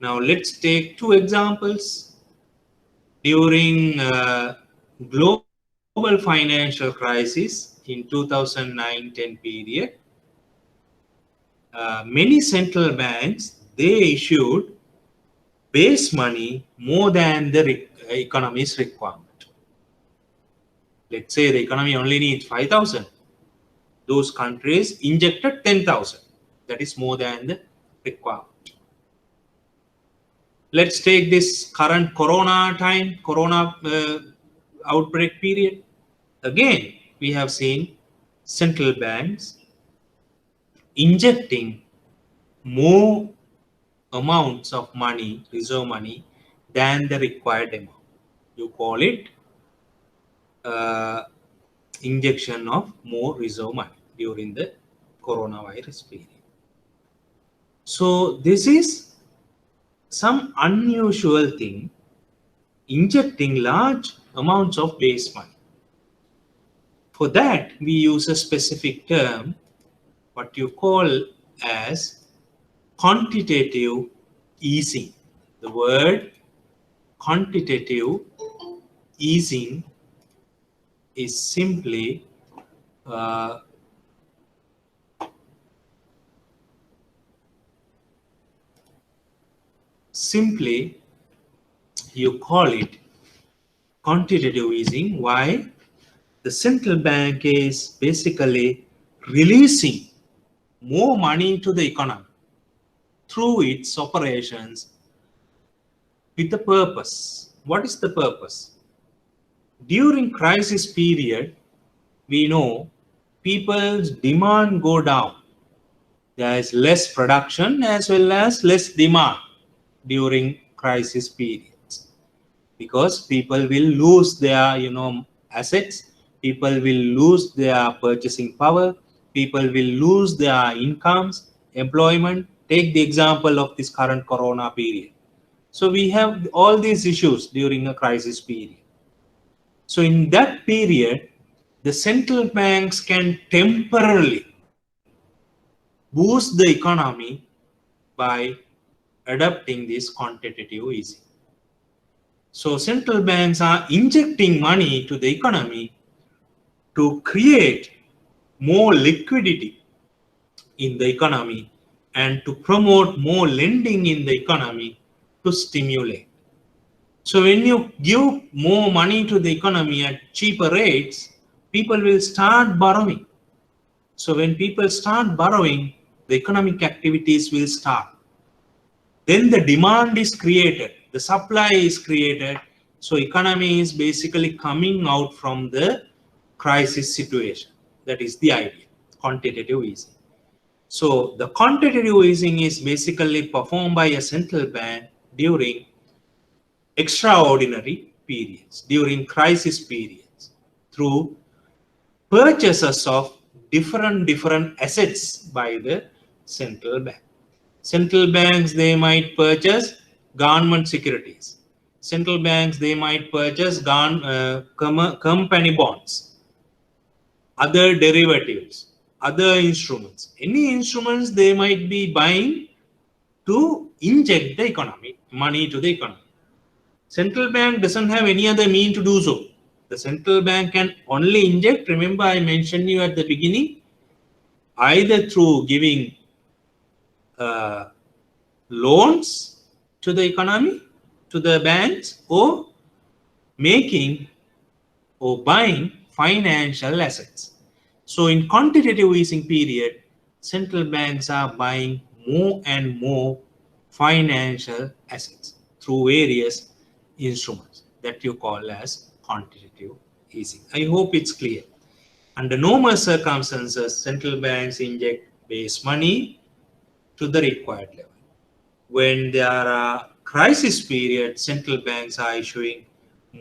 Speaker 1: Now let's take two examples. During global financial crisis in 2009-10 period, many central banks, they issued base money more than the economy's requirement. Let's say the economy only needs 5,000. Those countries injected 10,000. That is more than the requirement. Let's take this current corona outbreak period. Again, we have seen central banks injecting more amounts of money, reserve money, than the required amount. You call it injection of more reserve money during the coronavirus period. So this is some unusual thing injecting large amounts of base money. For that, we use a specific term, what you call as quantitative easing. The word quantitative easing is simply you call it quantitative easing. Why? The central bank is basically releasing more money to the economy through its operations with the purpose. What is the purpose? During crisis period, we know people's demand go down. There is less production as well as less demand during crisis periods, because people will lose their assets, people will lose their purchasing power, people will lose their incomes, employment. Take the example of this current corona period. So we have all these issues during a crisis period. So in that period, the central banks can temporarily boost the economy by adopting this quantitative easing. So central banks are injecting money to the economy to create more liquidity in the economy and to promote more lending in the economy to stimulate. So when you give more money to the economy at cheaper rates, people will start borrowing. So when people start borrowing, the economic activities will start. Then the demand is created, the supply is created. So economy is basically coming out from the crisis situation. That is the idea, quantitative easing. So the quantitative easing is basically performed by a central bank during extraordinary periods, during crisis periods, through purchases of different assets by the central bank. Central banks, they might purchase government securities. Central banks, they might purchase company bonds, other derivatives, other instruments. Any instruments they might be buying to inject the economy, money to the economy. Central bank doesn't have any other mean to do so. The central bank can only inject, remember I mentioned you at the beginning, either through giving loans to the economy, to the banks, or making or buying financial assets. So in quantitative easing period, central banks are buying more and more financial assets through various instruments that you call as quantitative easing. I hope it's clear. Under normal circumstances, central banks inject base money to the required level. When there are crisis periods, central banks are issuing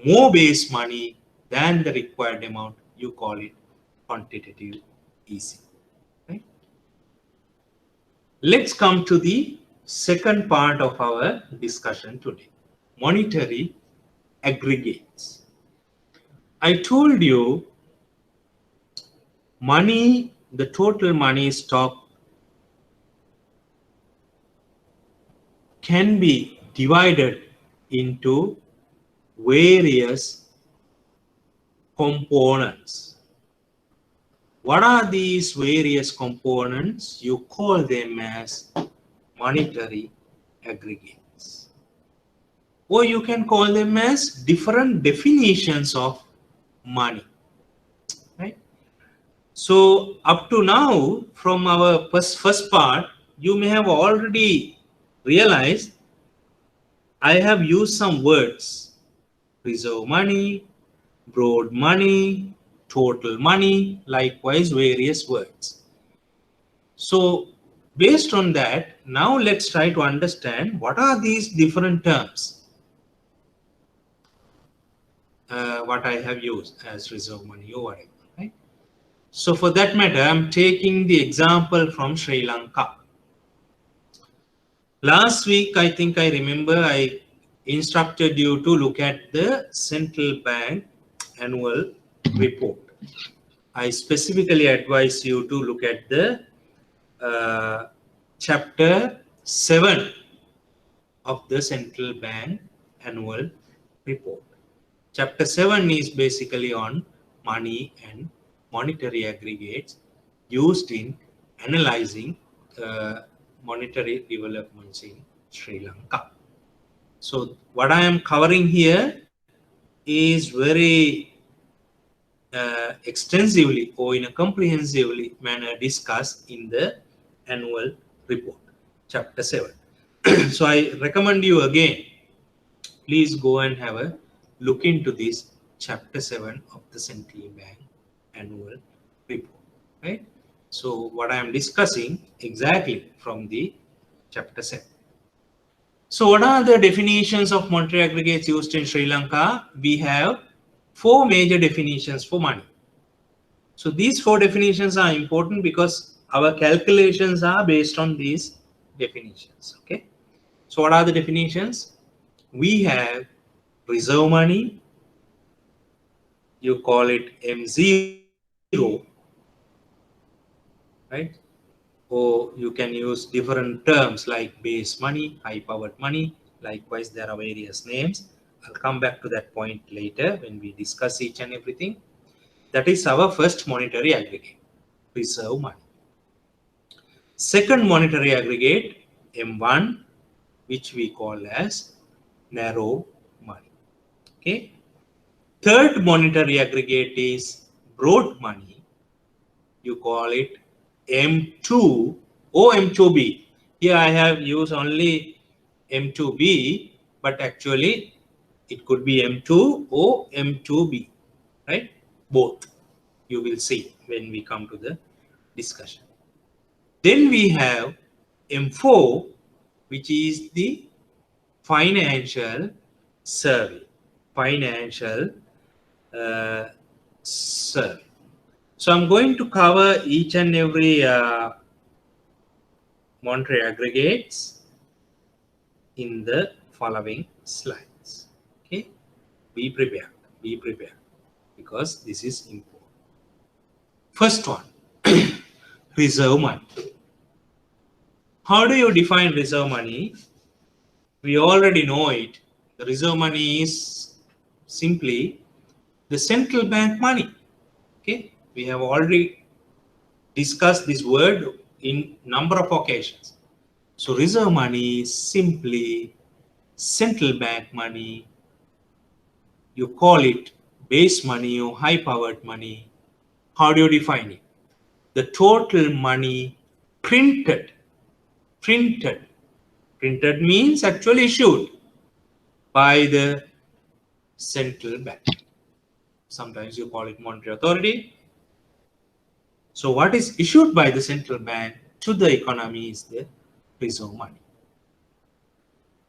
Speaker 1: more base money than the required amount. You call it quantitative easing. Right? Let's come to the second part of our discussion today, monetary aggregates. I told you money, the total money stock can be divided into various components. What are these various components? You call them as monetary aggregates. Or you can call them as different definitions of money. Right? So up to now, from our first part, you may have already realized I have used some words: reserve money, borrowed money, total money, likewise various words. So based on that, now let's try to understand what are these different terms what I have used as reserve money or whatever. Right? So for that matter, I'm taking the example from Sri Lanka. Last week, I think I remember I instructed you to look at the central bank annual report. I specifically advise you to look at the chapter 7 of the central bank annual report. Chapter 7 is basically on money and monetary aggregates used in analyzing monetary developments in Sri Lanka. So what I am covering here is very extensively or in a comprehensively manner discussed in the annual report, chapter 7. So I recommend you again, please go and have a look into this chapter 7 of the central bank annual report, right? So what I am discussing exactly from the chapter 7. So what are the definitions of monetary aggregates used in Sri Lanka? We have 4 major definitions for money. So these 4 definitions are important because our calculations are based on these definitions. Okay. So what are the definitions? We have reserve money. You call it M0, right? Or you can use different terms like base money, high powered money. Likewise, there are various names. I'll come back to that point later when we discuss each and everything. That is our first monetary aggregate, reserve money. Second monetary aggregate, M1, which we call as narrow money. Okay. Third monetary aggregate is broad money. You call it M2 or M2B. Here I have used only M2B, but actually it could be M2 or M2B, right? Both. You will see when we come to the discussion. Then we have M4, which is the financial survey. Financial survey. So I'm going to cover each and every monetary aggregates in the following slides. Okay, be prepared, because this is important. First one, reserve money. How do you define reserve money? We already know it. The reserve money is simply the central bank money. Okay, we have already discussed this word in number of occasions. So reserve money is simply central bank money. You call it base money or high powered money. How do you define it? The total money printed means actually issued by the central bank. Sometimes you call it monetary authority. So what is issued by the central bank to the economy is the reserve money.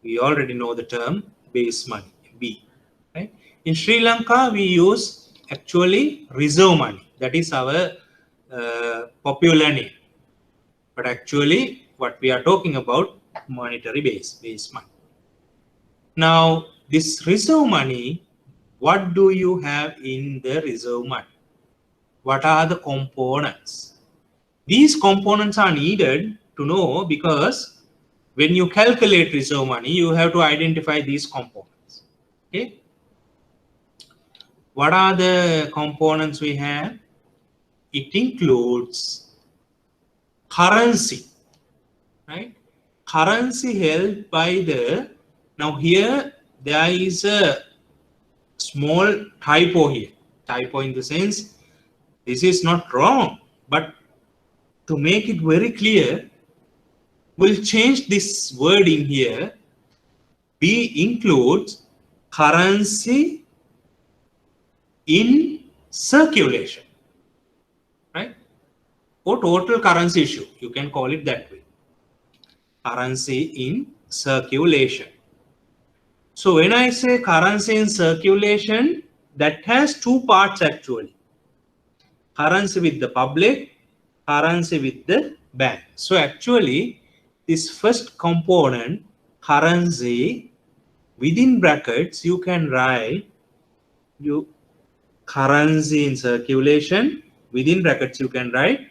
Speaker 1: We already know the term base money, B. Right? In Sri Lanka, we use actually reserve money. That is our popular name. But actually, what we are talking about, monetary base money. Now, this reserve money, what do you have in the reserve money? What are the components? These components are needed to know because when you calculate reserve money, you have to identify these components. Okay. What are the components we have? It includes currency, right? Currency held by the, now here there is a small typo here. Typo in the sense, this is not wrong, but to make it very clear, we'll change this word in here. B includes currency in circulation, right? Or total currency issue, you can call it that way. Currency in circulation. So when I say currency in circulation, that has 2 parts actually. Currency with the public, currency with the bank. So actually, this first component, currency within brackets you can write you currency in circulation. Within brackets you can write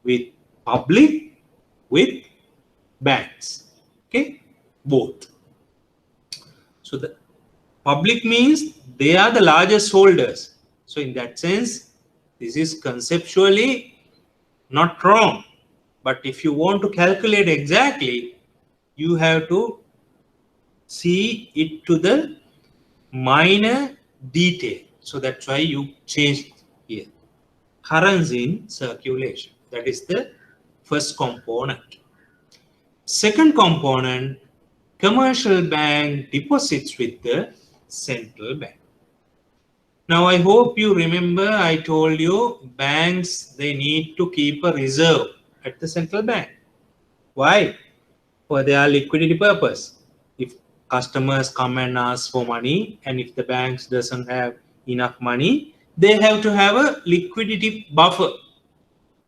Speaker 1: with public, with banks. Okay, both. So the public means they are the largest holders. So in that sense, this is conceptually not wrong. But if you want to calculate exactly, you have to see it to the minor detail. So that's why you changed here. Currency in circulation. That is the first component. Second component, commercial bank deposits with the central bank. Now I hope you remember I told you banks, they need to keep a reserve at the central bank. Why? For their liquidity purpose. If customers come and ask for money, and if the banks doesn't have enough money, they have to have a liquidity buffer.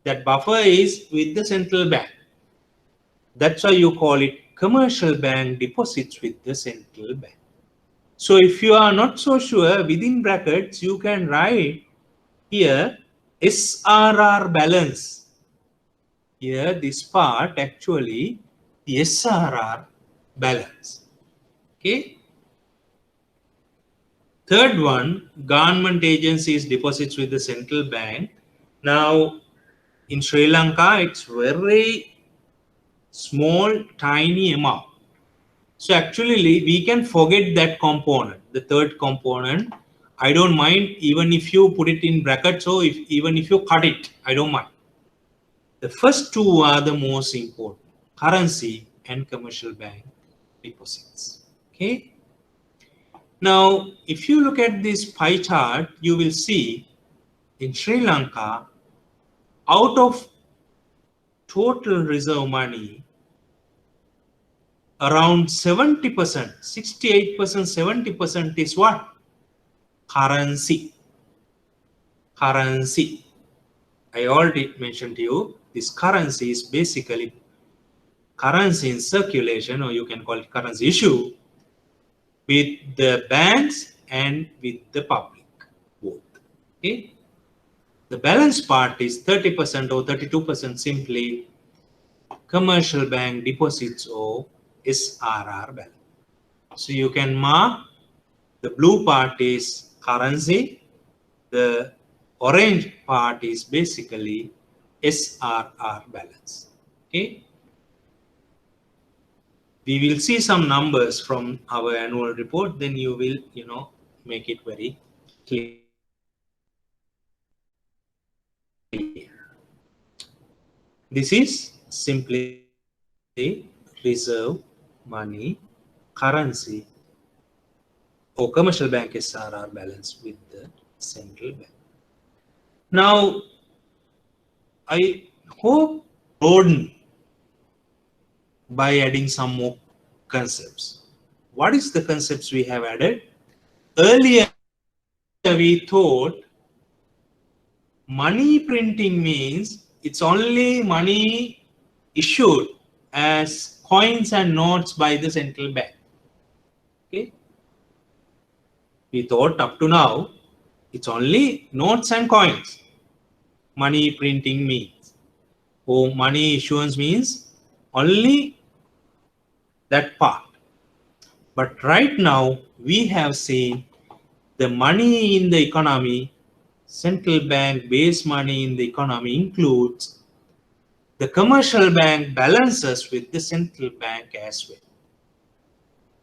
Speaker 1: That buffer is with the central bank. That's why you call it commercial bank deposits with the central bank. So if you are not so sure, within brackets you can write here SRR balance. Here this part actually the SRR balance. Okay. Third one, government agencies deposits with the central bank. Now in Sri Lanka it's very small tiny amount. So actually we can forget that component, the third component. I don't mind even if you put it in brackets, or even if you cut it, I don't mind. The first two are the most important, currency and commercial bank deposits. Okay. Now, if you look at this pie chart, you will see in Sri Lanka, out of total reserve money, around 70%, 68%, 70% is what? Currency. Currency. I already mentioned to you, this currency is basically currency in circulation, or you can call it currency issue, with the banks and with the public, both. Okay. The balance part is 30% or 32% simply commercial bank deposits or SRR balance. So you can mark the blue part is currency, the orange part is basically SRR balance. Okay. We will see some numbers from our annual report, then you will, make it very clear. This is simply reserve money, currency, or commercial bank SRR balance with the central bank. Now, I hope broaden by adding some more concepts. What is the concepts we have added? Earlier, we thought money printing means it's only money issued as coins and notes by the central bank. Okay. We thought up to now it's only notes and coins. Money printing means, or money issuance means only that part. But right now we have seen the money in the economy, central bank based money in the economy includes the commercial bank balances with the central bank as well.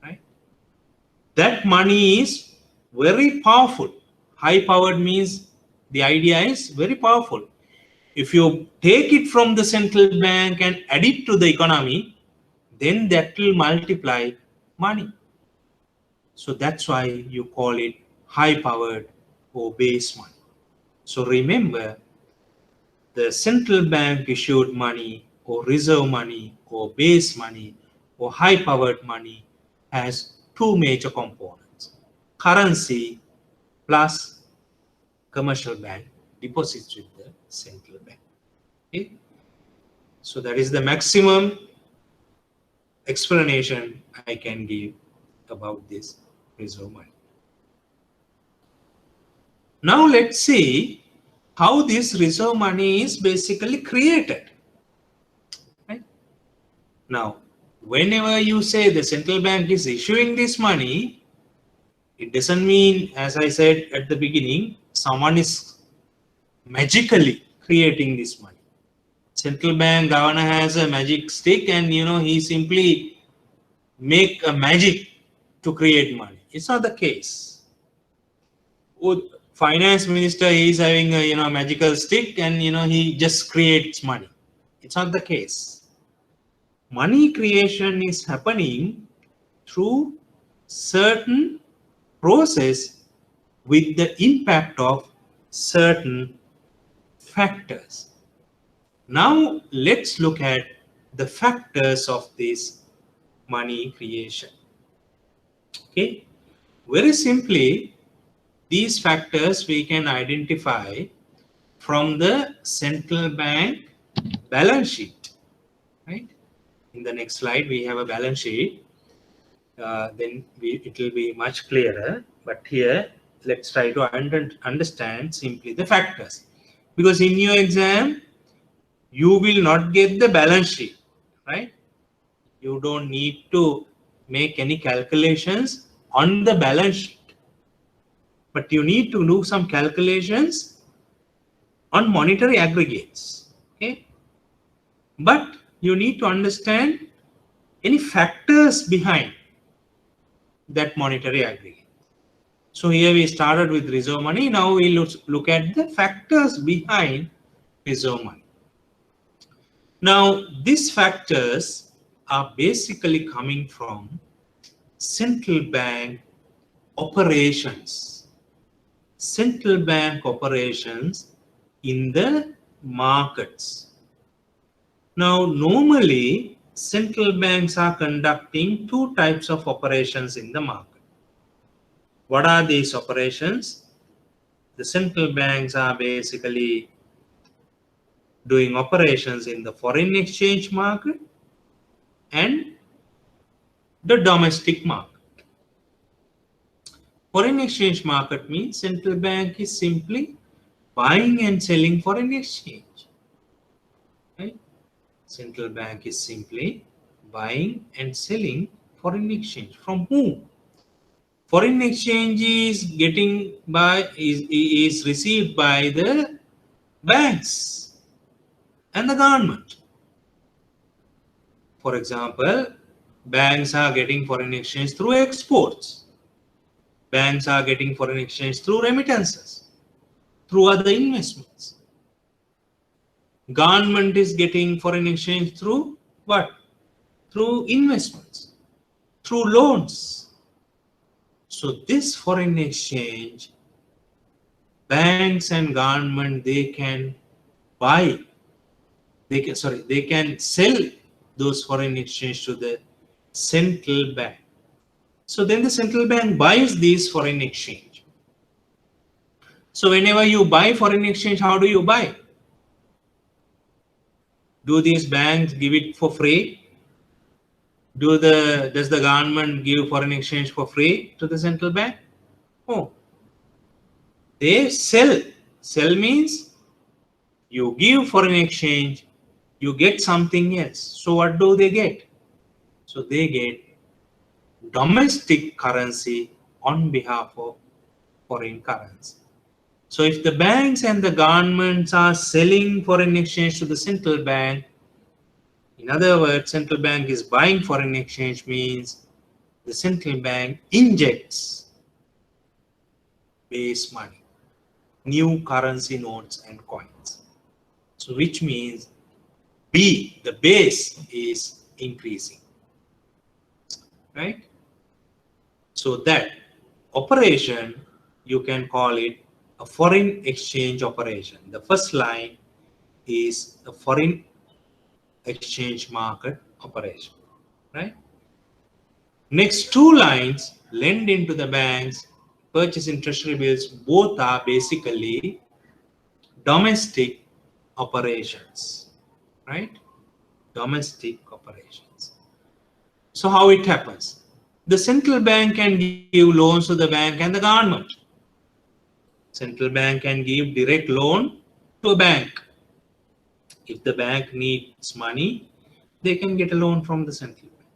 Speaker 1: Right? That money is very powerful. High powered means the idea is very powerful. If you take it from the central bank and add it to the economy, then that will multiply money. So that's why you call it high powered or base money. So remember, the central bank issued money or reserve money or base money or high powered money has two major components: currency plus commercial bank deposits with the central bank. Okay? So that is the maximum explanation I can give about this reserve money. Now let's see how this reserve money is basically created. Right? Now, whenever you say the central bank is issuing this money, it doesn't mean, as I said at the beginning, someone is magically creating this money. Central bank governor has a magic stick and he simply make a magic to create money. It's not the case. Finance minister is having a magical stick and he just creates money. It's not the case. Money creation is happening through certain process with the impact of certain factors. Now let's look at the factors of this money creation. Okay, very simply, these factors we can identify from the central bank balance sheet. Right? In the next slide, we have a balance sheet. Then it will be much clearer. But here, let's try to understand simply the factors. Because in your exam, you will not get the balance sheet, right? You don't need to make any calculations on the balance sheet. But you need to do some calculations on monetary aggregates. Okay? But you need to understand any factors behind that monetary aggregate. So here we started with reserve money. Now we look at the factors behind reserve money. Now these factors are basically coming from central bank operations. Central bank operations in the markets. Now normally central banks are conducting two types of operations in the market. What are these operations? The central banks are basically doing operations in the foreign exchange market and the domestic market. Foreign exchange market means central bank is simply buying and selling foreign exchange. Right? Central bank is simply buying and selling foreign exchange. From whom? Foreign exchange is received by the banks and the government. For example, banks are getting foreign exchange through exports. Banks are getting foreign exchange through remittances, through other investments. Government is getting foreign exchange through what? Through investments, through loans. So this foreign exchange, banks and government, they can buy, they can sell those foreign exchange to the central bank. So then the central bank buys these foreign exchange. So whenever you buy foreign exchange, how do you buy? Do these banks give it for free? Does the government give foreign exchange for free to the central bank? Oh, they sell. Sell means you give foreign exchange, you get something else. So what do they get? So they get domestic currency on behalf of foreign currency. So if the banks and the governments are selling foreign exchange to the central bank, in other words, central bank is buying foreign exchange means the central bank injects base money, new currency notes and coins. So which means B, the base is increasing, right? So that operation, you can call it a foreign exchange operation. The first line is a foreign exchange market operation, right? Next two lines, lend into the banks, purchase in treasury bills, both are basically domestic operations, right? Domestic operations. So how it happens? the central bank can give loans to the bank and the government. Central bank can give direct loan to a bank. If the bank needs money, they can get a loan from the central bank.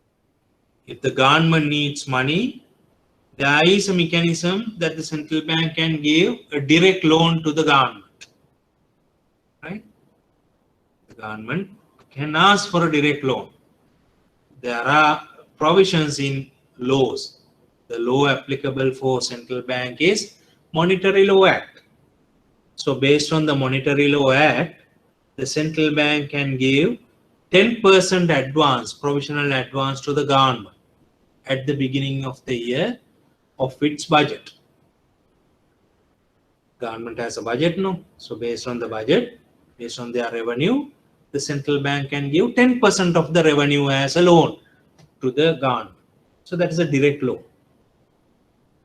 Speaker 1: If the government needs money, there is a mechanism that the central bank can give a direct loan to the government. Right? The government can ask for a direct loan. There are provisions in laws. The law applicable for central bank is Monetary Law Act. So based on the Monetary Law Act, the central bank can give 10% advance, provisional advance to the government at the beginning of the year of its budget. Government has a budget, no? So based on the budget, based on their revenue, the central bank can give 10% of the revenue as a loan to the government. So that is a direct loan.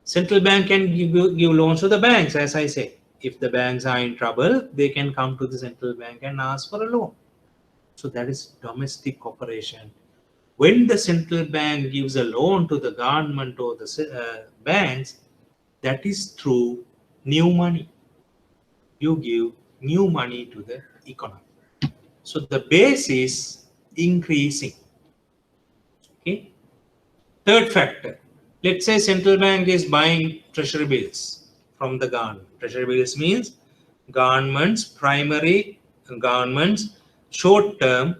Speaker 1: Central bank can give loans to the banks, as I say. If the banks are in trouble, they can come to the central bank and ask for a loan. So that is domestic operation. When the central bank gives a loan to the government or the banks, that is through new money. You give new money to the economy. So the base is increasing. Okay. Third factor. Let's say central bank is buying treasury bills from the government. Treasury bills means government's short-term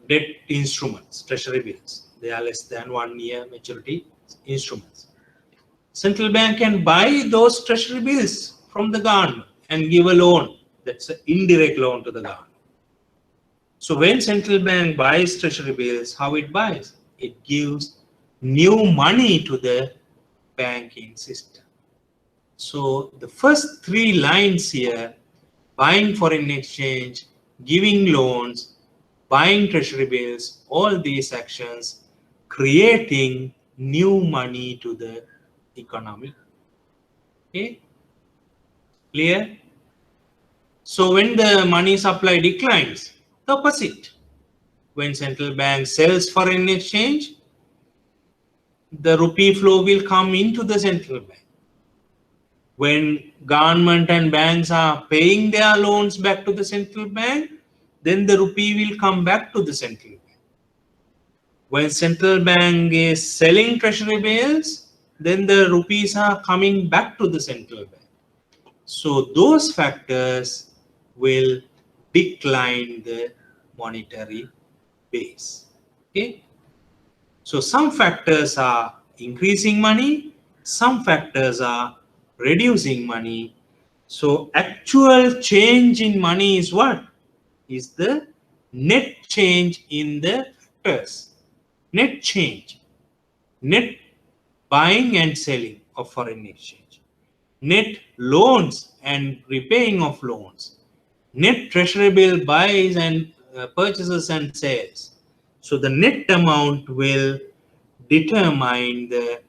Speaker 1: debt instruments, treasury bills. They are less than 1 year maturity instruments. Central bank can buy those treasury bills from the government and give a loan. That's an indirect loan to the government. So when central bank buys treasury bills, how it buys? It gives new money to the banking system. So the first three lines here, buying foreign exchange, giving loans, buying treasury bills, all these actions, creating new money to the economy. Okay, clear? So when the money supply declines, the opposite. When central bank sells foreign exchange, the rupee flow will come into the central bank. When government and banks are paying their loans back to the central bank, then the rupee will come back to the central bank. When central bank is selling treasury bills, then the rupees are coming back to the central bank. So those factors will decline the monetary base. Okay. So some factors are increasing money, some factors are reducing money. So actual change in money is what? Is the net change in the factors. Net change. Net buying and selling of foreign exchange. Net loans and repaying of loans. Net treasury bill buys and purchases and sales. So the net amount will determine the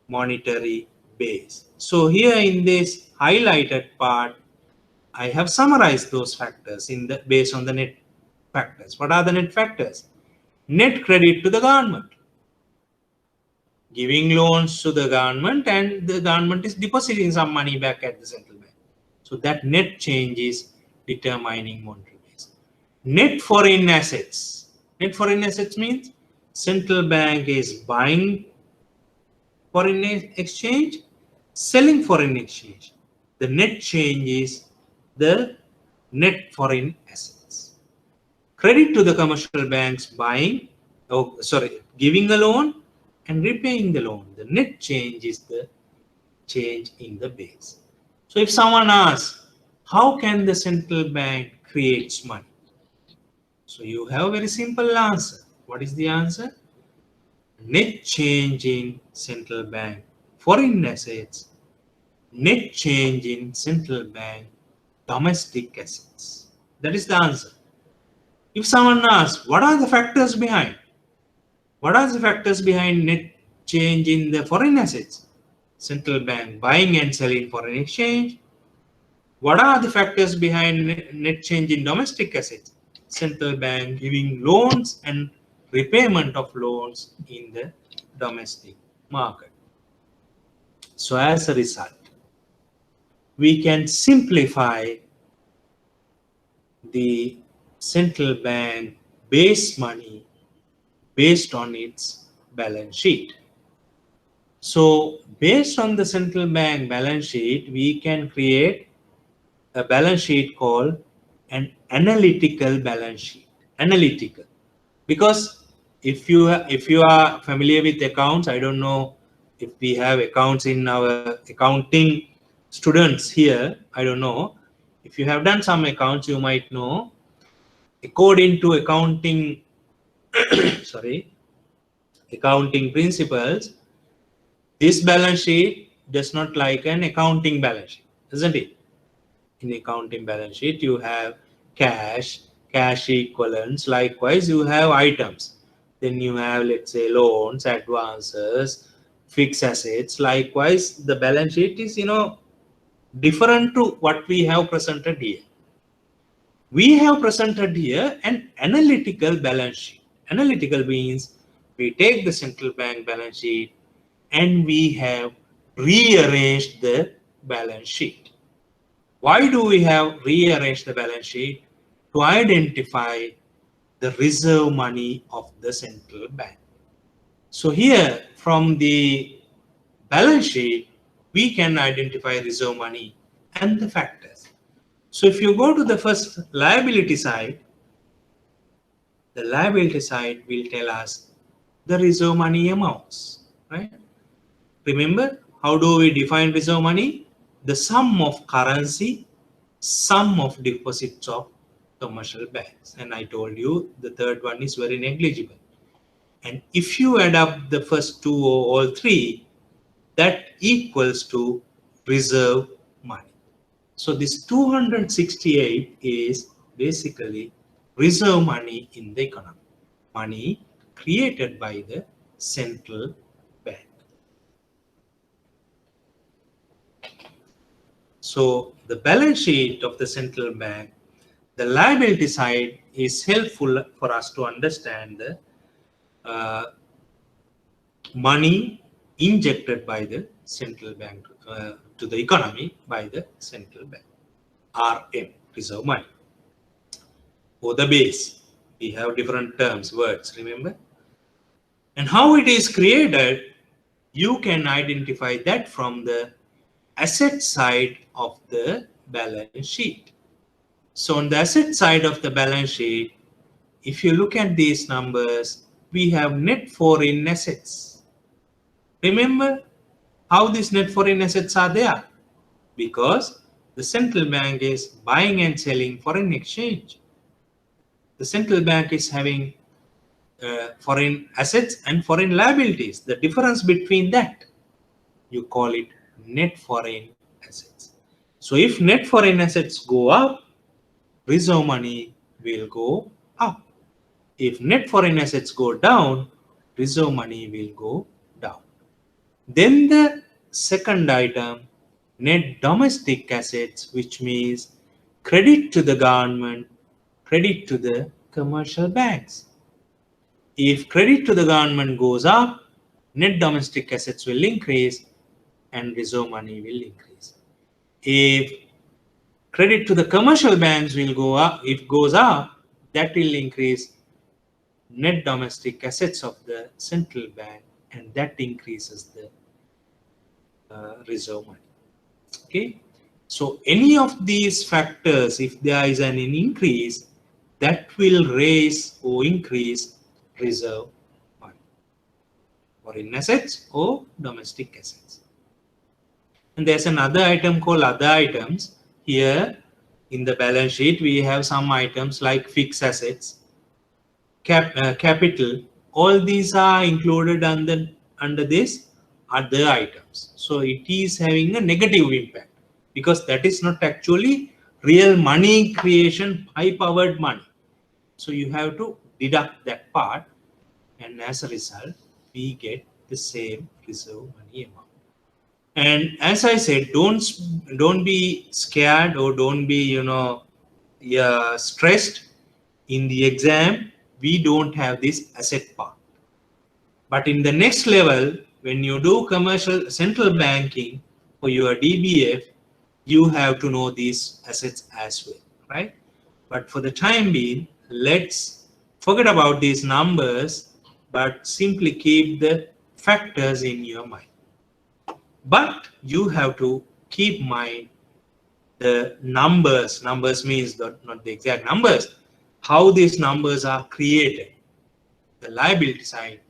Speaker 1: monetary base. So here in this highlighted part, I have summarized those factors based on the net factors. What are the net factors? Net credit to the government, giving loans to the government, and the government is depositing some money back at the central bank. So that net change is determining monetary base. Net foreign assets. Net foreign assets means central bank is buying foreign exchange, selling foreign exchange. The net change is the net foreign assets. Credit to the commercial banks giving a loan and repaying the loan. The net change is the change in the base. So if someone asks, how can the central bank create money? So you have a very simple answer. What is the answer? Net change in central bank foreign assets, net change in central bank domestic assets. That is the answer. If someone asks, what are the factors behind? What are the factors behind net change in the foreign assets? Central bank buying and selling foreign exchange. What are the factors behind net change in domestic assets? Central bank giving loans and repayment of loans in the domestic market. So as a result, we can simplify the central bank base money based on its balance sheet. So based on the central bank balance sheet, we can create a balance sheet called an analytical balance sheet. Analytical, because if you are familiar with accounts, I don't know if we have accounts in our accounting students here. I don't know if you have done some accounts, you might know according to accounting accounting principles, this balance sheet does not like an accounting balance sheet, isn't it? In accounting balance sheet, you have cash equivalents. Likewise, you have items. Then you have, let's say, loans, advances, fixed assets. Likewise, the balance sheet is, different to what we have presented here. We have presented here an analytical balance sheet. Analytical means we take the central bank balance sheet and we have rearranged the balance sheet. Why do we have rearranged the balance sheet? To identify the reserve money of the central bank. So here from the balance sheet, we can identify reserve money and the factors. So if you go to the first liability side, the liability side will tell us the reserve money amounts, right? Remember, how do we define reserve money? The sum of currency, sum of deposits of commercial banks. And I told you the third one is very negligible. And if you add up the first two or all three, that equals to reserve money. So this 268 is basically reserve money in the economy. Money created by the central bank. So the balance sheet of the central bank, the liability side is helpful for us to understand the money injected by the central bank to the economy by the central bank. RM, reserve money. Or the base. We have different terms, words, remember? And how it is created, you can identify that from the asset side of the balance sheet. So on the asset side of the balance sheet, if you look at these numbers, we have net foreign assets. Remember how these net foreign assets are there? Because the central bank is buying and selling foreign exchange. The central bank is having foreign assets and foreign liabilities. The difference between that, you call it net foreign assets. So if net foreign assets go up, reserve money will go up. If net foreign assets go down, reserve money will go down. Then the second item, net domestic assets, which means credit to the government, credit to the commercial banks. If credit to the government goes up, net domestic assets will increase and reserve money will increase. If credit to the commercial banks will go up, if goes up, that will increase net domestic assets of the central bank, and that increases the reserve money. Okay, so any of these factors, if there is an increase, that will raise or increase reserve money, foreign assets or domestic assets. And there's another item called other items. Here in the balance sheet, we have some items like fixed assets, capital. All these are included under this other items. So it is having a negative impact because that is not actually real money creation, high powered money. So you have to deduct that part, and as a result, we get the same reserve money amount. And as I said, don't be scared or don't be stressed in the exam. we don't have this asset part. But in the next level, when you do commercial central banking for your DBF, you have to know these assets as well, right? But for the time being, let's forget about these numbers, but simply keep the factors in your mind. But you have to keep in mind the numbers. Numbers means not the exact numbers, how these numbers are created, the liability side,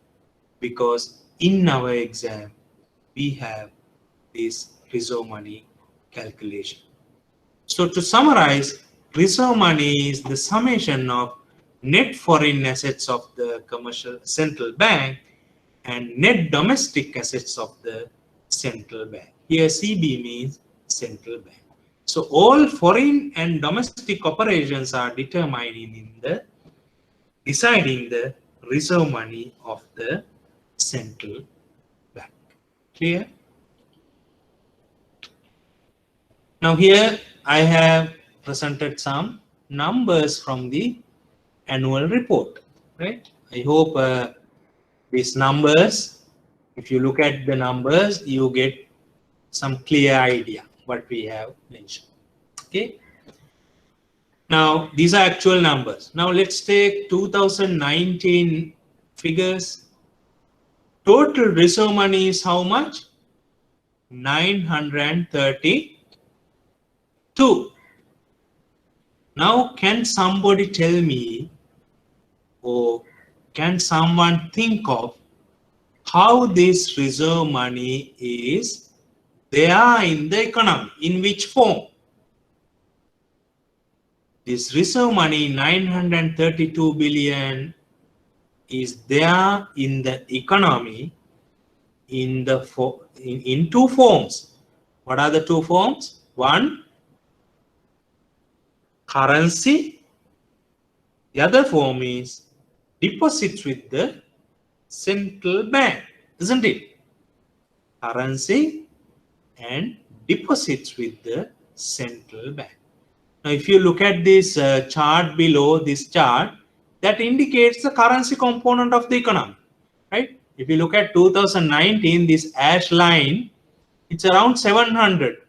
Speaker 1: because in our exam, we have this reserve money calculation. So to summarize, reserve money is the summation of net foreign assets of the commercial central bank and net domestic assets of the central bank. Here CB means central bank. So all foreign and domestic operations are determining in the deciding the reserve money of the central bank. Clear? Now here I have presented some numbers from the annual report, right? I hope these numbers, if you look at the numbers, you get some clear idea what we have mentioned. Okay. Now these are actual numbers. Now let's take 2019 figures. Total reserve money is how much? 932. Now can somebody tell me, or can someone think of how this reserve money is there in the economy? In which form? This reserve money 932 billion is there in the economy in two forms. What are the two forms? One, currency. The other form is deposits with the central bank, isn't it? Currency and deposits with the central bank. Now, if you look at this chart below this chart, that indicates the currency component of the economy, right? If you look at 2019, this ash line, it's around 700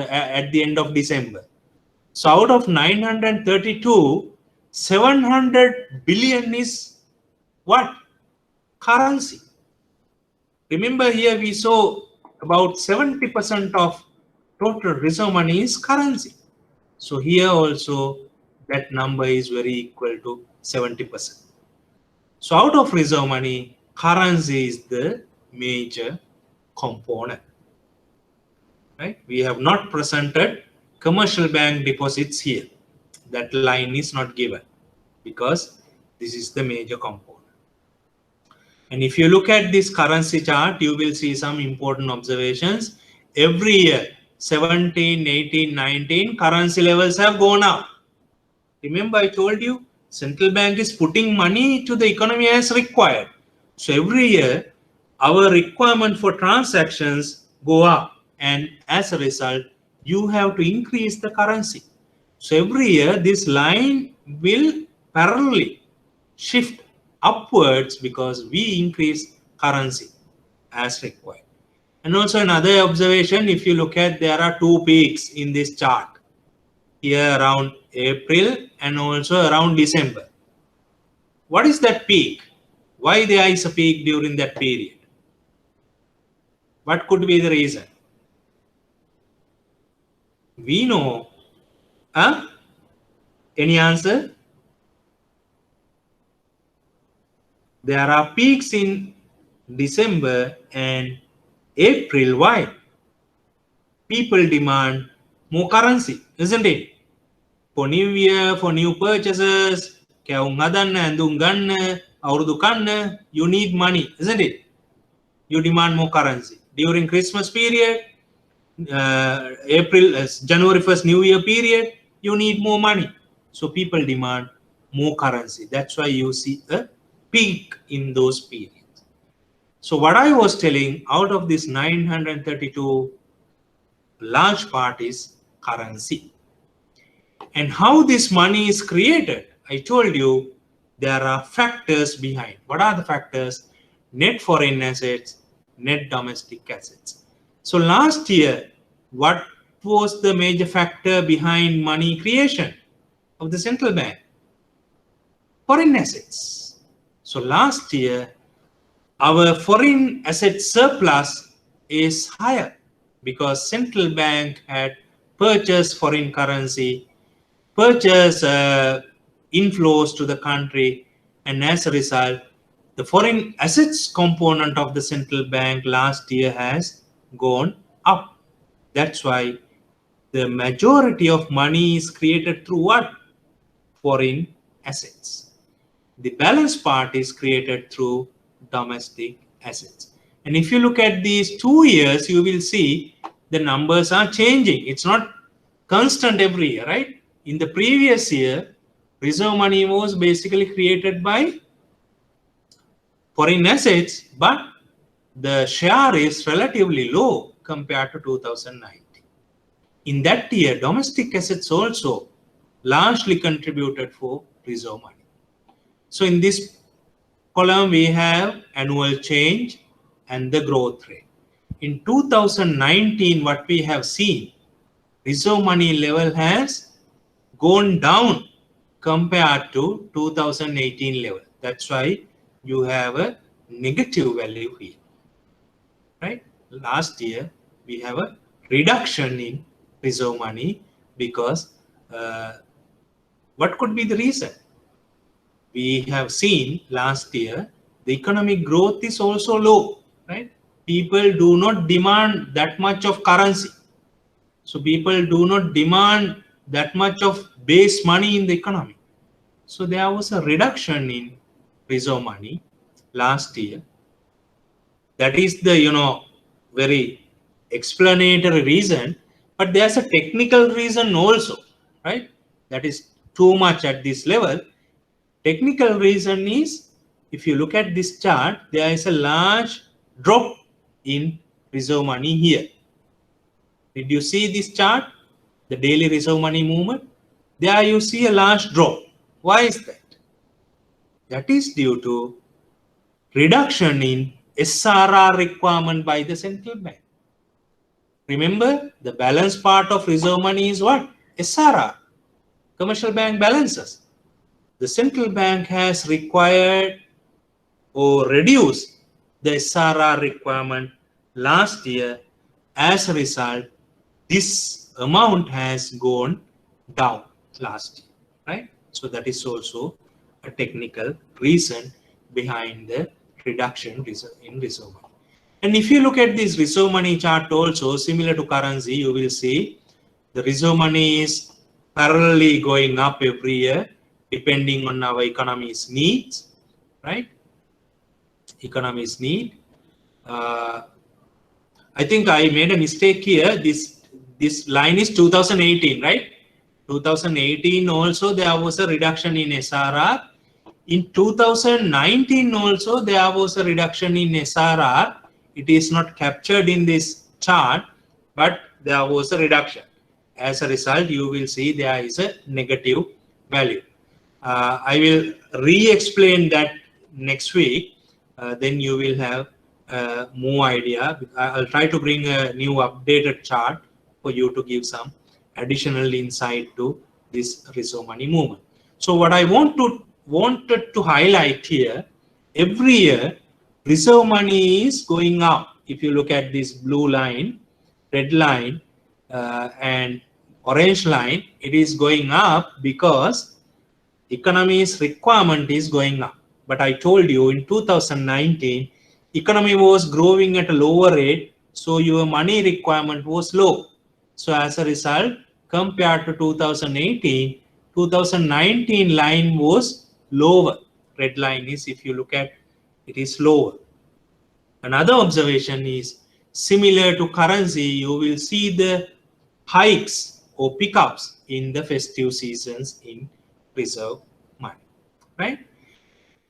Speaker 1: at the end of December. So out of 932, 700 billion is what? Currency. Remember here we saw about 70% of total reserve money is currency. So here also that number is very equal to 70%. So out of reserve money, currency is the major component, right? We have not presented commercial bank deposits here. That line is not given because this is the major component. And if you look at this currency chart, you will see some important observations. Every year, 17, 18, 19, currency levels have gone up. Remember I told you, central bank is putting money to the economy as required. So every year, our requirement for transactions go up. And as a result, you have to increase the currency. So every year, this line will parallelly shift upwards because we increase currency as required. And also another observation, if you look at, there are two peaks in this chart. Here around April and also around December. What is that peak? Why there is a peak during that period? What could be the reason? We know. Any answer? There are peaks in December and April. Why? People demand more currency, isn't it? For New Year, for new purchases, you need money, isn't it? You demand more currency. During Christmas period, January 1st New Year period, you need more money. So people demand more currency. That's why you see a peak in those periods. So what I was telling, out of this 932, large part is currency. And how this money is created, I told you, there are factors behind. What are the factors? Net foreign assets, net domestic assets. So last year, what was the major factor behind money creation of the central bank? Foreign assets. So last year, our foreign asset surplus is higher because central bank had purchased foreign currency, purchased inflows to the country, and as a result, the foreign assets component of the central bank last year has gone up. That's why the majority of money is created through what? Foreign assets. The balance part is created through domestic assets. And if you look at these 2 years, you will see the numbers are changing. It's not constant every year, right? In the previous year, reserve money was basically created by foreign assets, but the share is relatively low compared to 2019. In that year, domestic assets also largely contributed for reserve money. So in this column, we have annual change and the growth rate. In 2019, what we have seen, reserve money level has gone down compared to 2018 level. That's why you have a negative value here, right? Last year, we have a reduction in reserve money because what could be the reason? We have seen last year, the economic growth is also low, right? People do not demand that much of currency. So people do not demand that much of base money in the economy. So there was a reduction in reserve money last year. That is the, very explanatory reason, but there's a technical reason also, right? That is too much at this level. Technical reason is, if you look at this chart, there is a large drop in reserve money here. Did you see this chart? The daily reserve money movement? There you see a large drop. Why is that? That is due to reduction in SRR requirement by the central bank. Remember, the balance part of reserve money is what? SRR, commercial bank balances. The central bank has required or reduced the SRR requirement last year. As a result, this amount has gone down last year, right? So that is also a technical reason behind the reduction in reserve money. And if you look at this reserve money chart also, similar to currency, you will see the reserve money is parallelly going up every year depending on our economy's needs, right? Economy's need. I think I made a mistake here. This line is 2018, right? 2018 also there was a reduction in SRR. In 2019 also there was a reduction in SRR. It is not captured in this chart, but there was a reduction. As a result, you will see there is a negative value. I will re-explain that next week. Then you will have more idea. I'll try to bring a new updated chart for you to give some additional insight to this reserve money movement. So what I wanted to highlight here, every year reserve money is going up. If you look at this blue line, red line, and orange line, it is going up because economy's requirement is going up. But I told you in 2019, economy was growing at a lower rate, so your money requirement was low. So as a result, compared to 2018, 2019 line was lower. Red line is, if you look at, it is lower. Another observation is, similar to currency, you will see the hikes or pickups in the festive seasons in reserve money, right?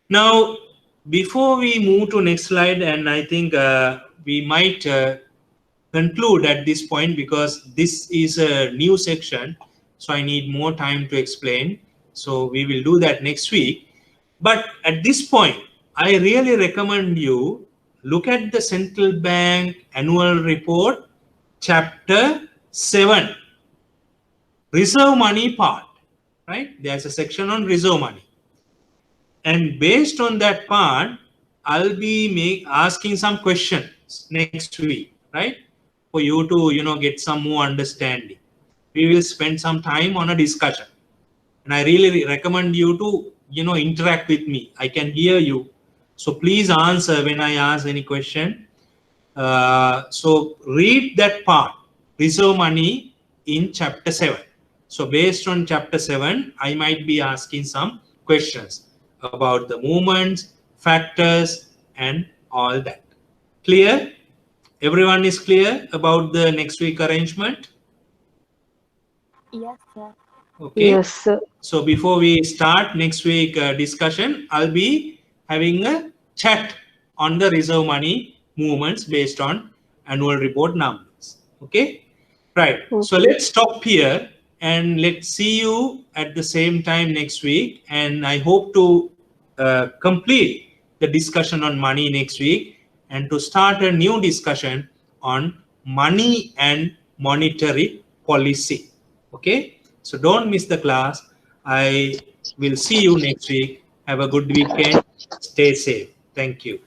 Speaker 1: Now, before we move to next slide, and I think we might conclude at this point because this is a new section, so I need more time to explain. So we will do that next week. But at this point, I really recommend you look at the Central Bank Annual Report, Chapter 7, Reserve Money part, right? There's a section on reserve money. And based on that part, I'll be asking some questions next week, right? For you to, get some more understanding. We will spend some time on a discussion. And I really recommend you to, interact with me. I can hear you. So please answer when I ask any question. So read that part, reserve money in chapter 7. So based on chapter 7, I might be asking some questions about the movements, factors, and all that. Clear? Everyone is clear about the next week arrangement?
Speaker 5: Yes, sir.
Speaker 1: Okay.
Speaker 4: Yes, sir.
Speaker 1: So before we start next week discussion, I'll be having a chat on the reserve money movements based on annual report numbers. Okay. Right.
Speaker 4: Okay.
Speaker 1: So let's stop here and let's see you at the same time next week. And I hope to complete the discussion on money next week and to start a new discussion on money and monetary policy. Okay. So don't miss the class. I will see you next week. Have a good weekend. Stay safe. Thank you.